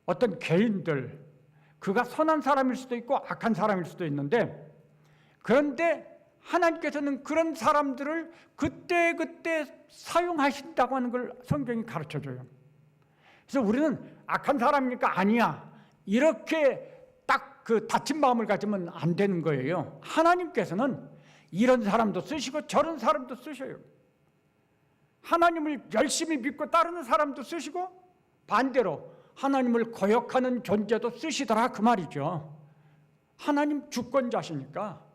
어떤 개인들, 그가 선한 사람일 수도 있고 악한 사람일 수도 있는데, 그런데 하나님께서는 그런 사람들을 그때그때 사용하신다고 하는 걸 성경이 가르쳐줘요. 그래서 우리는 악한 사람이니까 아니야, 이렇게 딱 그 닫힌 마음을 가지면 안 되는 거예요. 하나님께서는 이런 사람도 쓰시고 저런 사람도 쓰셔요. 하나님을 열심히 믿고 따르는 사람도 쓰시고 반대로 하나님을 거역하는 존재도 쓰시더라, 그 말이죠. 하나님 주권자시니까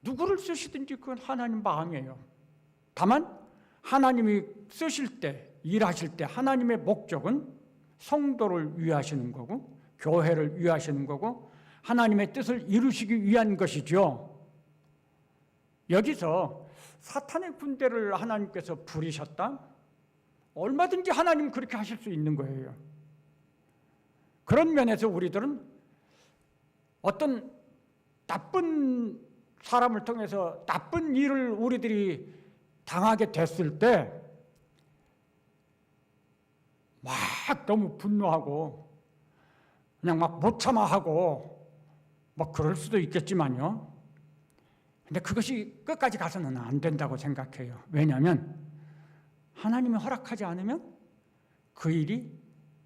누구를 쓰시든지 그건 하나님 마음이에요. 다만 하나님이 쓰실 때, 일하실 때 하나님의 목적은 성도를 위하시는 거고 교회를 위하시는 거고 하나님의 뜻을 이루시기 위한 것이죠. 여기서 사탄의 군대를 하나님께서 부리셨다? 얼마든지 하나님 그렇게 하실 수 있는 거예요. 그런 면에서 우리들은 어떤 나쁜 사람을 통해서 나쁜 일을 우리들이 당하게 됐을 때 막 너무 분노하고 그냥 막 못 참아하고 뭐 그럴 수도 있겠지만요. 근데 그것이 끝까지 가서는 안 된다고 생각해요. 왜냐하면 하나님이 허락하지 않으면 그 일이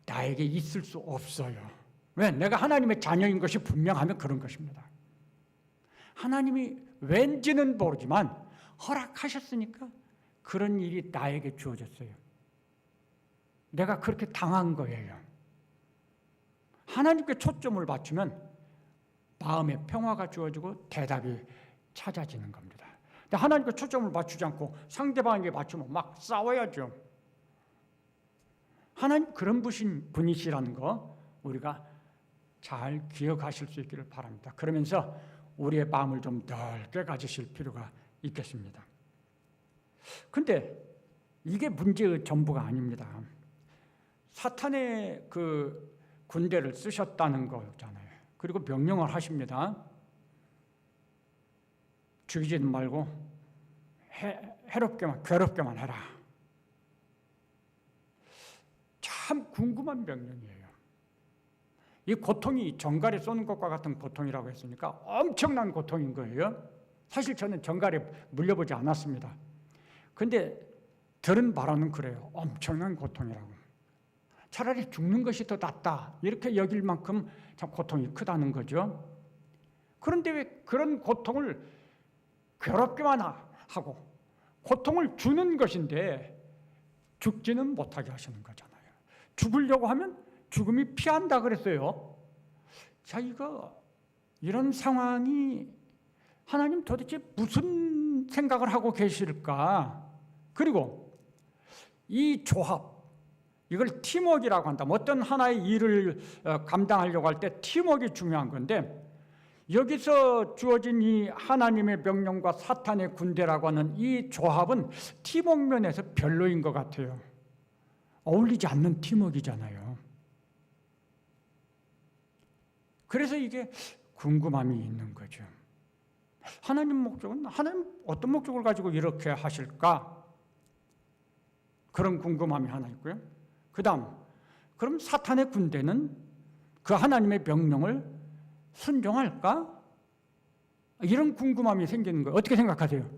나에게 있을 수 없어요. 왜? 내가 하나님의 자녀인 것이 분명하면 그런 것입니다. 하나님이 왠지는 모르지만 허락하셨으니까 그런 일이 나에게 주어졌어요. 내가 그렇게 당한 거예요. 하나님께 초점을 맞추면 마음의 평화가 주어지고 대답이 찾아지는 겁니다. 근데 하나님께 초점을 맞추지 않고 상대방에게 맞추면 막 싸워야죠. 하나님 그런 분이시라는 거 우리가 잘 기억하실 수 있기를 바랍니다. 그러면서 우리의 마음을 좀 넓게 가지실 필요가 있겠습니다. 근데 이게 문제의 전부가 아닙니다. 사탄의 그 군대를 쓰셨다는 거잖아요. 그리고 명령을 하십니다. 죽이지는 말고 해롭게만 괴롭게만 해라. 참 궁금한 명령이에요. 이 고통이 정갈에 쏘는 것과 같은 고통이라고 했으니까 엄청난 고통인 거예요. 사실 저는 정갈에 물려보지 않았습니다. 근데 들은 바로는 그래요. 엄청난 고통이라고. 차라리 죽는 것이 더 낫다 이렇게 여길 만큼 참 고통이 크다는 거죠. 그런데 왜 그런 고통을 괴롭게만 하고 고통을 주는 것인데 죽지는 못하게 하시는 거잖아요. 죽으려고 하면 죽음이 피한다 그랬어요. 자, 이런 상황이 하나님 도대체 무슨 생각을 하고 계실까? 그리고 이 조합, 이걸 팀워크라고 한다. 어떤 하나의 일을 감당하려고 할 때 팀워크가 중요한 건데 여기서 주어진 이 하나님의 명령과 사탄의 군대라고 하는 이 조합은 팀워크 면에서 별로인 것 같아요. 어울리지 않는 팀워크이잖아요. 그래서 이게 궁금함이 있는 거죠. 하나님 목적은 하나님 어떤 목적을 가지고 이렇게 하실까? 그런 궁금함이 하나 있고요. 그 다음, 그럼 사탄의 군대는 그 하나님의 명령을 순종할까? 이런 궁금함이 생기는 거예요. 어떻게 생각하세요?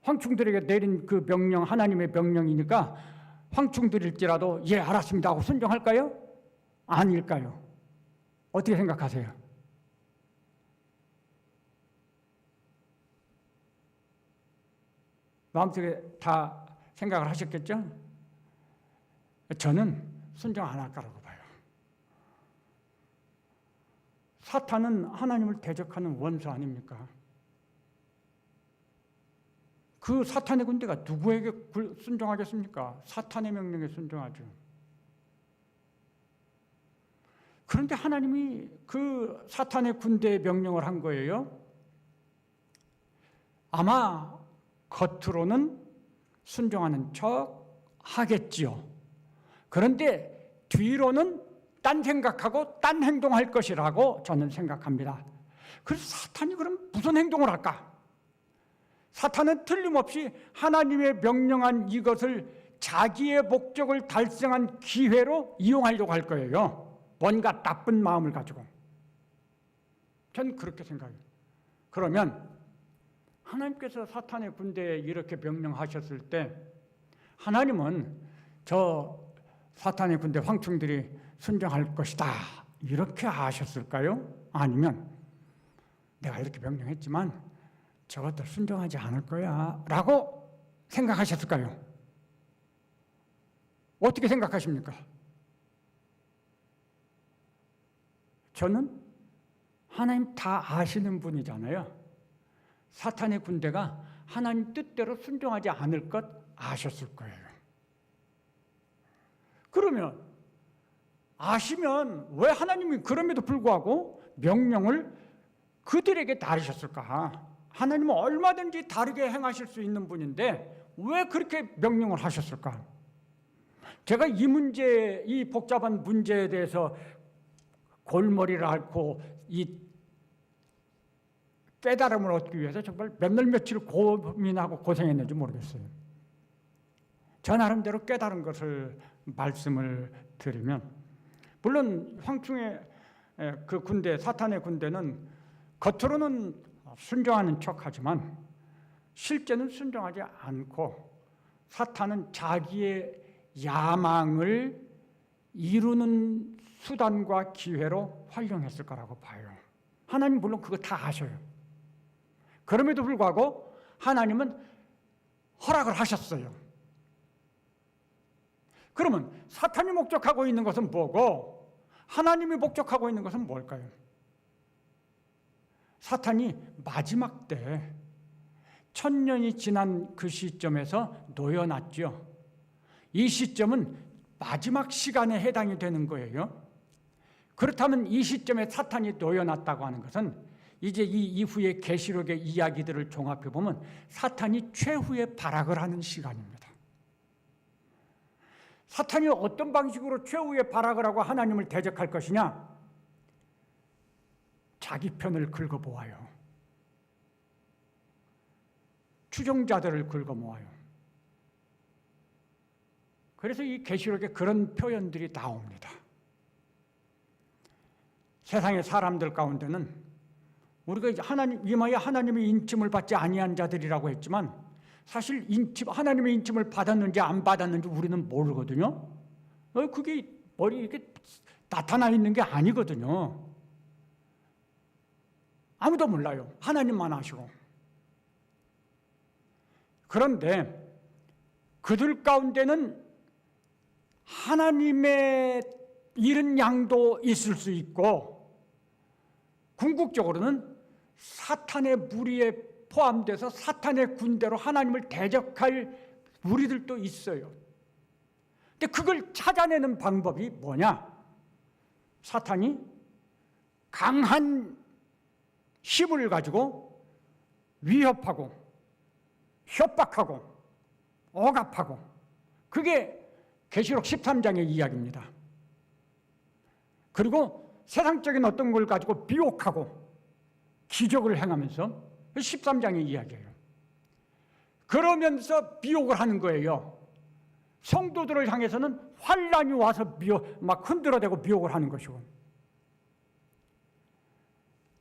황충들에게 내린 그 명령, 하나님의 명령이니까 황충들일지라도 예, 알았습니다 하고 순종할까요? 아닐까요? 어떻게 생각하세요? 마음속에 다 생각을 하셨겠죠? 저는 순종 안 할 거라고 봐요. 사탄은 하나님을 대적하는 원수 아닙니까? 그 사탄의 군대가 누구에게 순종하겠습니까? 사탄의 명령에 순종하죠. 그런데 하나님이 그 사탄의 군대의 명령을 한 거예요. 아마 겉으로는 순종하는 척 하겠지요. 그런데 뒤로는 딴 생각하고 딴 행동할 것이라고 저는 생각합니다. 그래서 사탄이 그럼 무슨 행동을 할까? 사탄은 틀림없이 하나님의 명령한 이것을 자기의 목적을 달성한 기회로 이용하려고 할 거예요. 뭔가 나쁜 마음을 가지고. 저는 그렇게 생각해요. 그러면 하나님께서 사탄의 군대에 이렇게 명령하셨을 때 하나님은 저 사탄의 군대 황충들이 순종할 것이다 이렇게 아셨을까요? 아니면 내가 이렇게 명령했지만 저것들 순종하지 않을 거야 라고 생각하셨을까요? 어떻게 생각하십니까? 저는 하나님 다 아시는 분이잖아요. 사탄의 군대가 하나님 뜻대로 순종하지 않을 것 아셨을 거예요. 그러면 아시면 왜 하나님이 그럼에도 불구하고 명령을 그들에게 내리셨을까? 하나님은 얼마든지 다르게 행하실 수 있는 분인데 왜 그렇게 명령을 하셨을까? 제가 이 문제, 이 복잡한 문제에 대해서 골머리를 앓고 이 깨달음을 얻기 위해서 정말 몇 날 며칠 고민하고 고생했는지 모르겠어요. 저 나름대로 깨달은 것을 말씀을 드리면, 물론 황충의 그 군대, 사탄의 군대는 겉으로는 순종하는 척하지만 실제는 순종하지 않고 사탄은 자기의 야망을 이루는 수단과 기회로 활용했을 거라고 봐요. 하나님 물론 그거 다 아셔요. 그럼에도 불구하고 하나님은 허락을 하셨어요. 그러면 사탄이 목적하고 있는 것은 뭐고 하나님이 목적하고 있는 것은 뭘까요? 사탄이 마지막 때 1000년이 지난 그 시점에서 놓여놨죠. 이 시점은 마지막 시간에 해당이 되는 거예요. 그렇다면 이 시점에 사탄이 놓여놨다고 하는 것은 이제 이 이후의 계시록의 이야기들을 종합해 보면 사탄이 최후의 발악을 하는 시간입니다. 사탄이 어떤 방식으로 최후의 발악을 하고 하나님을 대적할 것이냐? 자기 편을 긁어모아요. 추종자들을 긁어모아요. 그래서 이 계시록에 그런 표현들이 나옵니다. 세상의 사람들 가운데는 우리가 이마에 하나님의 인침을 받지 아니한 자들이라고 했지만 사실 하나님의 인침을 받았는지 안 받았는지 우리는 모르거든요. 그게 머리에 이렇게 나타나 있는 게 아니거든요. 아무도 몰라요. 하나님만 아시고. 그런데 그들 가운데는 하나님의 잃은 양도 있을 수 있고 궁극적으로는 사탄의 무리에 포함돼서 사탄의 군대로 하나님을 대적할 무리들도 있어요. 근데 그걸 찾아내는 방법이 뭐냐? 사탄이 강한 힘을 가지고 위협하고 협박하고 억압하고 그게 계시록 13장의 이야기입니다. 그리고 세상적인 어떤 걸 가지고 비옥하고 기적을 행하면서 13장의 이야기예요. 그러면서 비옥을 하는 거예요. 성도들을 향해서는 환란이 와서 막 흔들어대고 비옥을 하는 것이고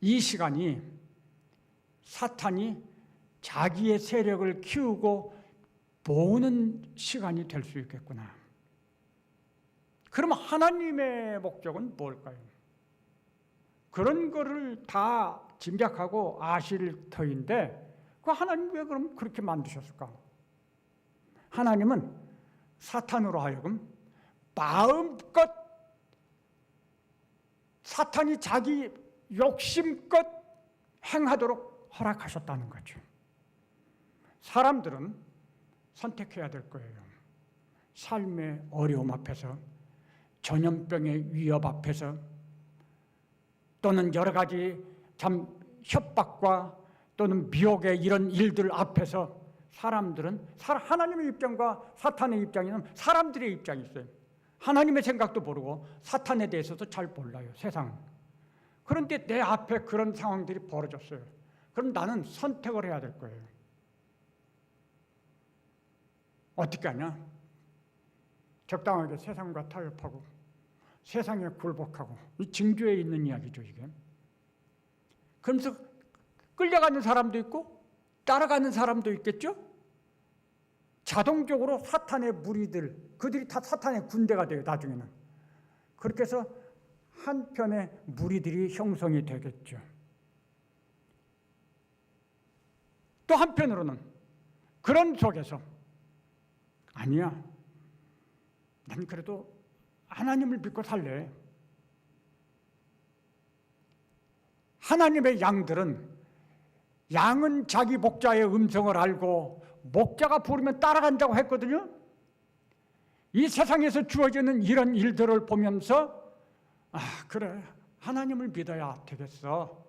이 시간이 사탄이 자기의 세력을 키우고 모으는 시간이 될 수 있겠구나. 그럼 하나님의 목적은 뭘까요? 그런 거를 다 짐작하고 아실 터인데 그 하나님 왜 그럼 그렇게 만드셨을까? 하나님은 사탄으로 하여금 마음껏 사탄이 자기 욕심껏 행하도록 허락하셨다는 거죠. 사람들은 선택해야 될 거예요. 삶의 어려움 앞에서 전염병의 위협 앞에서 또는 여러 가지 참 협박과 또는 미혹의 이런 일들 앞에서 사람들은 하나님의 입장과 사탄의 입장에는 사람들의 입장이 있어요. 하나님의 생각도 모르고 사탄에 대해서도 잘 몰라요. 세상은. 그런데 내 앞에 그런 상황들이 벌어졌어요. 그럼 나는 선택을 해야 될 거예요. 어떻게 하냐? 적당하게 세상과 타협하고 세상에 굴복하고 이 징조에 있는 이야기죠 이게. 그러면서 끌려가는 사람도 있고 따라가는 사람도 있겠죠. 자동적으로 사탄의 무리들 그들이 다 사탄의 군대가 돼요 나중에는. 그렇게 해서 한편의 무리들이 형성이 되겠죠. 또 한편으로는 그런 속에서 아니야 난 그래도 하나님을 믿고 살래. 하나님의 양은 자기 목자의 음성을 알고 목자가 부르면 따라간다고 했거든요. 이 세상에서 주어지는 이런 일들을 보면서 그래 하나님을 믿어야 되겠어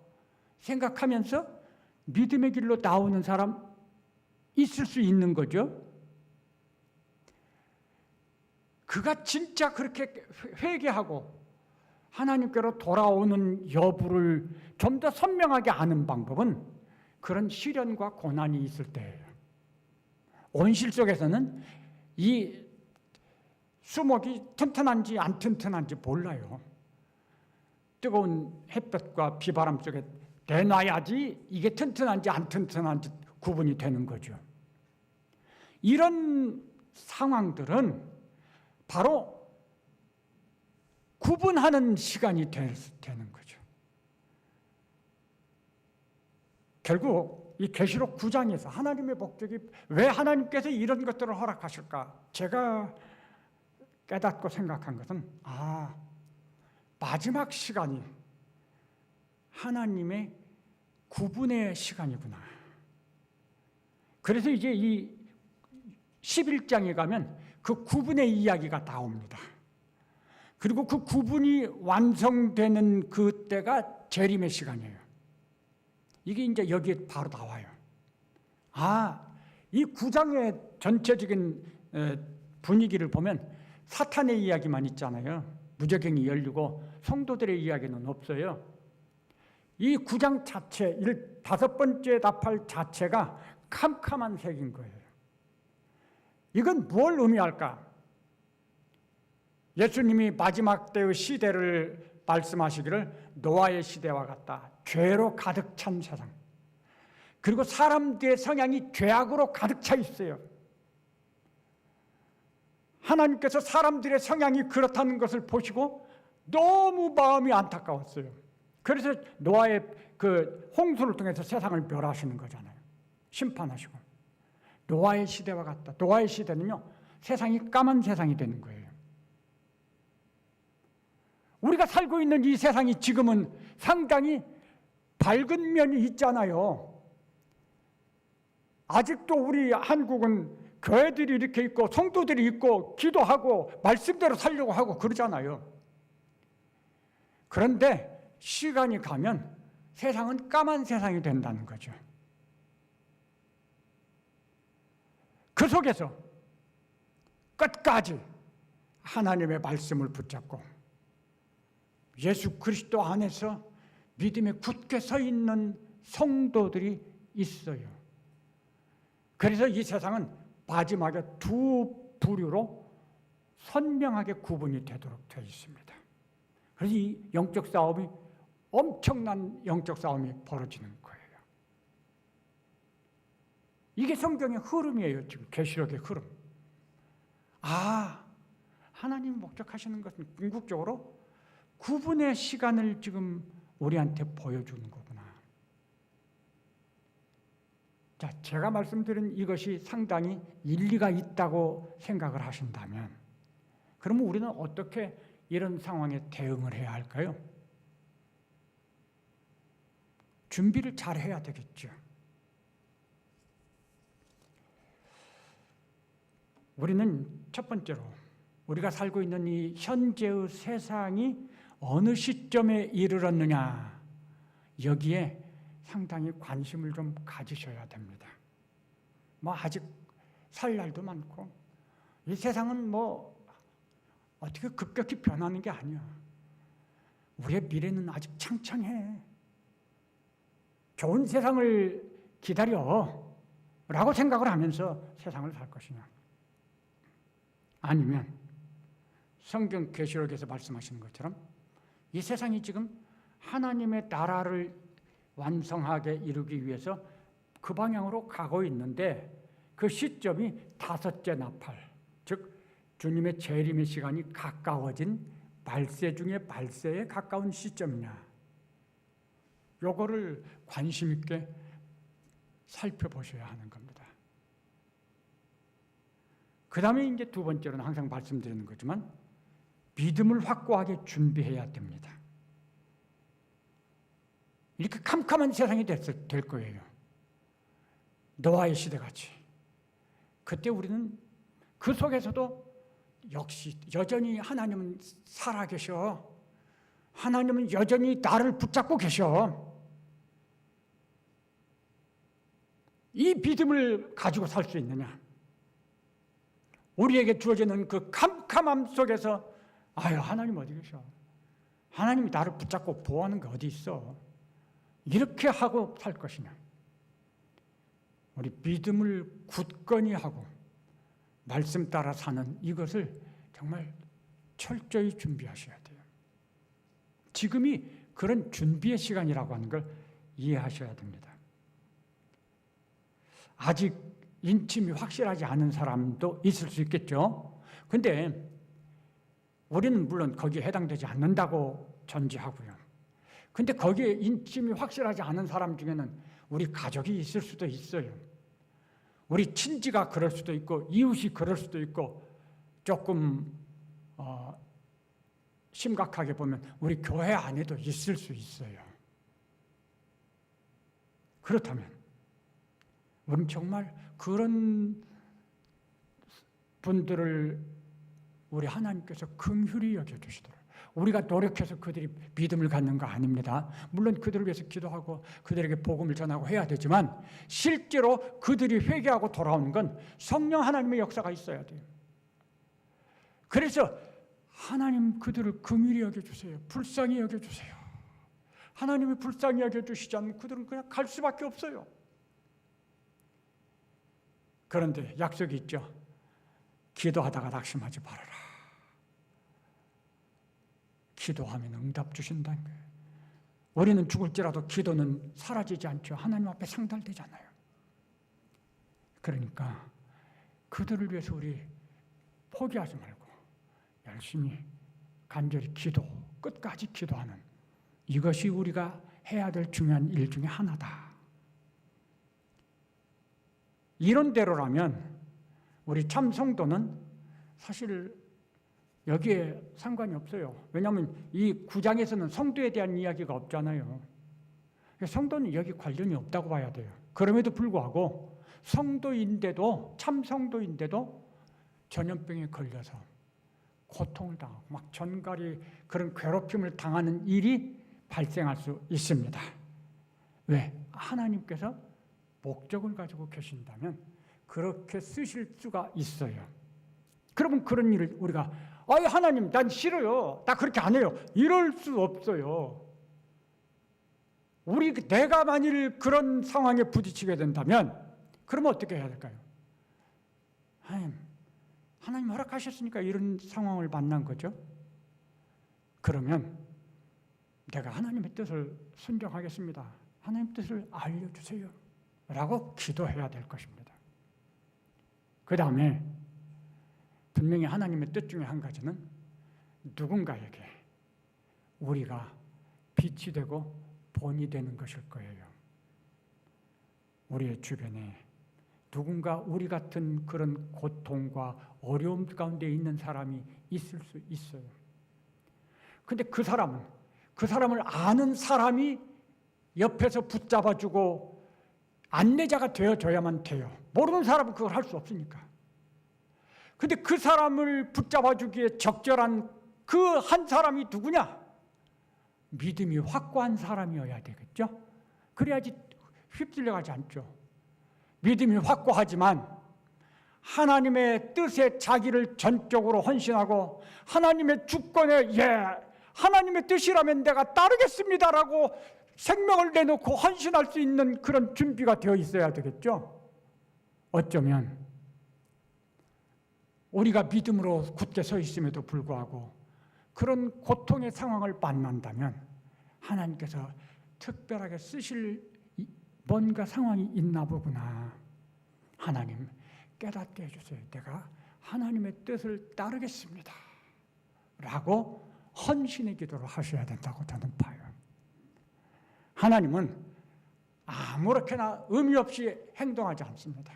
생각하면서 믿음의 길로 나오는 사람 있을 수 있는 거죠. 그가 진짜 그렇게 회개하고 하나님께로 돌아오는 여부를 좀 더 선명하게 아는 방법은 그런 시련과 고난이 있을 때예요. 온실 속에서는 이 수목이 튼튼한지 안 튼튼한지 몰라요. 뜨거운 햇볕과 비바람 속에 내놔야지 이게 튼튼한지 안 튼튼한지 구분이 되는 거죠. 이런 상황들은 바로 구분하는 시간이 되는 거죠. 결국 이 계시록 9장에서 하나님의 목적이 왜 하나님께서 이런 것들을 허락하실까? 제가 깨닫고 생각한 것은 마지막 시간이 하나님의 구분의 시간이구나. 그래서 이제 이 11장에 가면 그 구분의 이야기가 나옵니다. 그리고 그 구분이 완성되는 그때가 재림의 시간이에요. 이게 이제 여기에 바로 나와요. 이 9장의 전체적인 분위기를 보면 사탄의 이야기만 있잖아요. 무저갱이 열리고 성도들의 이야기는 없어요. 이 9장 자체, 5번째 나팔 자체가 캄캄한 색인 거예요. 이건 뭘 의미할까? 예수님이 마지막 때의 시대를 말씀하시기를 노아의 시대와 같다. 죄로 가득 찬 세상. 그리고 사람들의 성향이 죄악으로 가득 차 있어요. 하나님께서 사람들의 성향이 그렇다는 것을 보시고 너무 마음이 안타까웠어요. 그래서 노아의 그 홍수를 통해서 세상을 멸하시는 거잖아요. 심판하시고. 노아의 시대와 같다. 노아의 시대는요, 세상이 까만 세상이 되는 거예요. 우리가 살고 있는 이 세상이 지금은 상당히 밝은 면이 있잖아요. 아직도 우리 한국은 교회들이 이렇게 있고 성도들이 있고 기도하고 말씀대로 살려고 하고 그러잖아요. 그런데 시간이 가면 세상은 까만 세상이 된다는 거죠. 그 속에서 끝까지 하나님의 말씀을 붙잡고 예수 그리스도 안에서 믿음에 굳게 서 있는 성도들이 있어요. 그래서 이 세상은 마지막에 두 부류로 선명하게 구분이 되도록 되어 있습니다. 그래서 이 영적 싸움이, 엄청난 영적 싸움이 벌어지는 거예요. 이게 성경의 흐름이에요. 지금 계시록의 흐름. 하나님이 목적하시는 것은 궁극적으로 구분의 시간을 지금 우리한테 보여주는 거구나. 자, 제가 말씀드린 이것이 상당히 일리가 있다고 생각을 하신다면, 그러면 우리는 어떻게 이런 상황에 대응을 해야 할까요? 준비를 잘 해야 되겠죠. 우리는 첫 번째로 우리가 살고 있는 이 현재의 세상이 어느 시점에 이르렀느냐, 여기에 상당히 관심을 좀 가지셔야 됩니다. 아직 살 날도 많고 이 세상은 어떻게 급격히 변하는 게 아니야. 우리의 미래는 아직 창창해. 좋은 세상을 기다려 라고 생각을 하면서 세상을 살 것이냐, 아니면 성경 계시록에서 말씀하시는 것처럼 이 세상이 지금 하나님의 나라를 완성하게 이루기 위해서 그 방향으로 가고 있는데, 그 시점이 5째 나팔, 즉 주님의 재림의 시간이 가까워진 말세 중에 말세에 가까운 시점이냐, 요거를 관심 있게 살펴보셔야 하는 겁니다. 그 다음에 이제 두 번째로는 항상 말씀드리는 거지만 믿음을 확고하게 준비해야 됩니다. 이렇게 캄캄한 세상이 될 거예요. 노아의 시대같이. 그때 우리는 그 속에서도 역시 여전히 하나님은 살아계셔. 하나님은 여전히 나를 붙잡고 계셔. 이 믿음을 가지고 살 수 있느냐? 우리에게 주어지는 그 캄캄함 속에서 하나님 어디 계셔? 하나님이 나를 붙잡고 보호하는 게 어디 있어? 이렇게 하고 살 것이냐? 우리 믿음을 굳건히 하고 말씀 따라 사는 이것을 정말 철저히 준비하셔야 돼요. 지금이 그런 준비의 시간이라고 하는 걸 이해하셔야 됩니다. 아직 인침이 확실하지 않은 사람도 있을 수 있겠죠. 그런데 우리는 물론 거기에 해당되지 않는다고 전제하고요. 근데 거기에 인침이 확실하지 않은 사람 중에는 우리 가족이 있을 수도 있어요. 우리 친지가 그럴 수도 있고 이웃이 그럴 수도 있고 조금 심각하게 보면 우리 교회 안에도 있을 수 있어요. 그렇다면 우리는 정말 그런 분들을 우리 하나님께서 긍휼히 여겨주시더라고요. 우리가 노력해서 그들이 믿음을 갖는 거 아닙니다. 물론 그들을 위해서 기도하고 그들에게 복음을 전하고 해야 되지만 실제로 그들이 회개하고 돌아오는 건 성령 하나님의 역사가 있어야 돼요. 그래서 하나님 그들을 긍휼히 여겨주세요. 불쌍히 여겨주세요. 하나님이 불쌍히 여겨주시지 않으면 그들은 그냥 갈 수밖에 없어요. 그런데 약속이 있죠. 기도하다가 낙심하지 말아라. 기도하면 응답 주신다는 거예요. 우리는 죽을지라도 기도는 사라지지 않죠. 하나님 앞에 상달되잖아요. 그러니까 그들을 위해서 우리 포기하지 말고 열심히 간절히 기도, 끝까지 기도하는 이것이 우리가 해야 될 중요한 일 중에 하나다. 이론대로라면 우리 참 성도는 사실 여기에 상관이 없어요. 왜냐하면 이 9장에서는 성도에 대한 이야기가 없잖아요. 성도는 여기 관련이 없다고 봐야 돼요. 그럼에도 불구하고 성도인데도 참 성도인데도 전염병에 걸려서 고통을 당하고 막 전갈이 그런 괴롭힘을 당하는 일이 발생할 수 있습니다. 왜? 하나님께서 목적을 가지고 계신다면 그렇게 쓰실 수가 있어요. 그러면 그런 일을 우리가 아이 하나님 난 싫어요. 나 그렇게 안 해요. 이럴 수 없어요. 내가 만일 그런 상황에 부딪히게 된다면 그러면 어떻게 해야 될까요? 하나님 허락하셨으니까 이런 상황을 만난 거죠. 그러면 내가 하나님의 뜻을 순종하겠습니다. 하나님 뜻을 알려주세요. 라고 기도해야 될 것입니다. 그 다음에 분명히 하나님의 뜻 중에 한 가지는 누군가에게 우리가 빛이 되고 본이 되는 것일 거예요. 우리의 주변에 누군가 우리 같은 그런 고통과 어려움 가운데 있는 사람이 있을 수 있어요. 근데 그 사람을 아는 사람이 옆에서 붙잡아주고 안내자가 되어줘야만 돼요. 모르는 사람은 그걸 할 수 없으니까. 근데 그 사람을 붙잡아주기에 적절한 그 한 사람이 누구냐? 믿음이 확고한 사람이어야 되겠죠? 그래야지 휩쓸려가지 않죠. 믿음이 확고하지만 하나님의 뜻에 자기를 전적으로 헌신하고 하나님의 주권에 하나님의 뜻이라면 내가 따르겠습니다라고 생명을 내놓고 헌신할 수 있는 그런 준비가 되어 있어야 되겠죠. 어쩌면 우리가 믿음으로 굳게 서 있음에도 불구하고 그런 고통의 상황을 만난다면 하나님께서 특별하게 쓰실 뭔가 상황이 있나 보구나. 하나님 깨닫게 해주세요. 내가 하나님의 뜻을 따르겠습니다. 라고 헌신의 기도를 하셔야 된다고 저는 봐요. 하나님은 아무렇게나 의미 없이 행동하지 않습니다.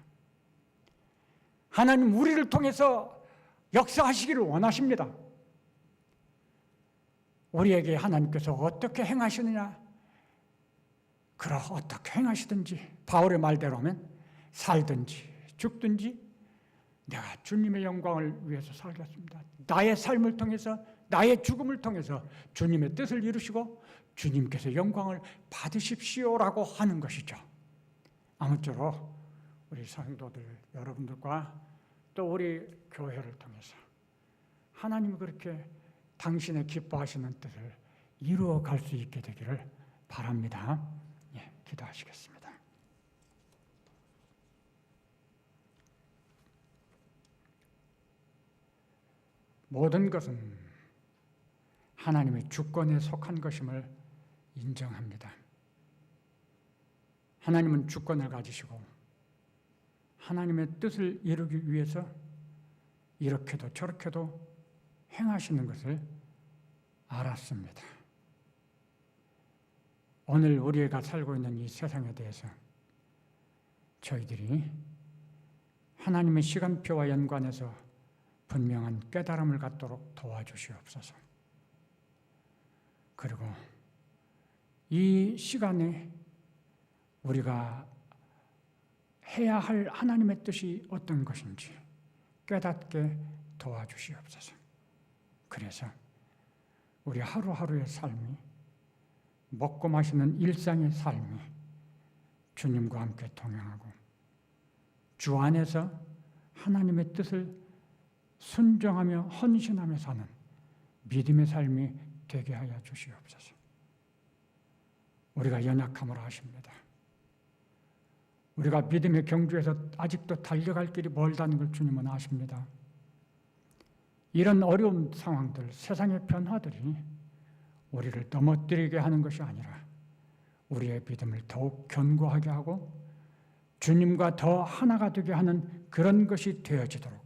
하나님 우리를 통해서 역사하시기를 원하십니다. 우리에게 하나님께서 어떻게 행하시느냐? 어떻게 행하시든지 바울의 말대로 하면 살든지 죽든지 내가 주님의 영광을 위해서 살겠습니다. 나의 삶을 통해서 나의 죽음을 통해서 주님의 뜻을 이루시고 주님께서 영광을 받으십시오라고 하는 것이죠. 아무쪼록 우리 성도들 여러분들과 또 우리 교회를 통해서 하나님이 그렇게 당신의 기뻐하시는 뜻을 이루어 갈 수 있게 되기를 바랍니다. 기도하시겠습니다. 모든 것은 하나님의 주권에 속한 것임을 인정합니다. 하나님은 주권을 가지시고 하나님의 뜻을 이루기 위해서 이렇게도 저렇게도 행하시는 것을 알았습니다. 오늘 우리가 살고 있는 이 세상에 대해서 저희들이 하나님의 시간표와 연관해서 분명한 깨달음을 갖도록 도와주시옵소서. 그리고 이 시간에 우리가 해야 할 하나님의 뜻이 어떤 것인지 깨닫게 도와주시옵소서. 그래서 우리 하루하루의 삶이, 먹고 마시는 일상의 삶이 주님과 함께 동행하고 주 안에서 하나님의 뜻을 순종하며 헌신하며 사는 믿음의 삶이 되게 하여 주시옵소서. 우리가 연약함을 아십니다. 우리가 믿음의 경주에서 아직도 달려갈 길이 멀다는 걸 주님은 아십니다. 이런 어려운 상황들, 세상의 변화들이 우리를 넘어뜨리게 하는 것이 아니라 우리의 믿음을 더욱 견고하게 하고 주님과 더 하나가 되게 하는 그런 것이 되어지도록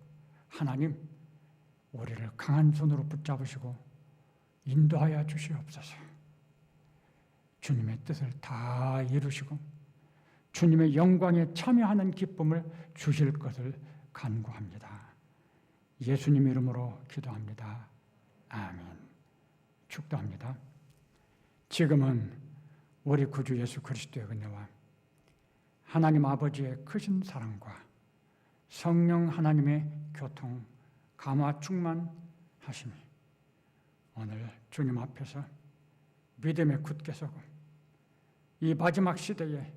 하나님, 우리를 강한 손으로 붙잡으시고 인도하여 주시옵소서. 주님의 뜻을 다 이루시고 주님의 영광에 참여하는 기쁨을 주실 것을 간구합니다. 예수님 이름으로 기도합니다. 아멘. 축도합니다. 지금은 우리 구주 예수 그리스도의 은혜와 하나님 아버지의 크신 사랑과 성령 하나님의 교통, 감화 충만하심이 오늘 주님 앞에서 믿음에 굳게 서고 이 마지막 시대에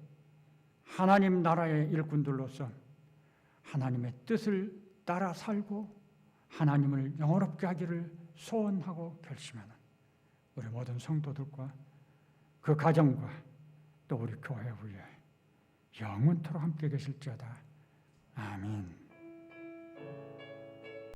하나님 나라의 일꾼들로서 하나님의 뜻을 따라 살고 하나님을 영원롭게 하기를 소원하고 결심하는 우리 모든 성도들과 그 가정과 또 우리 교회 위에 영원토록 함께 계실지어다. 아멘.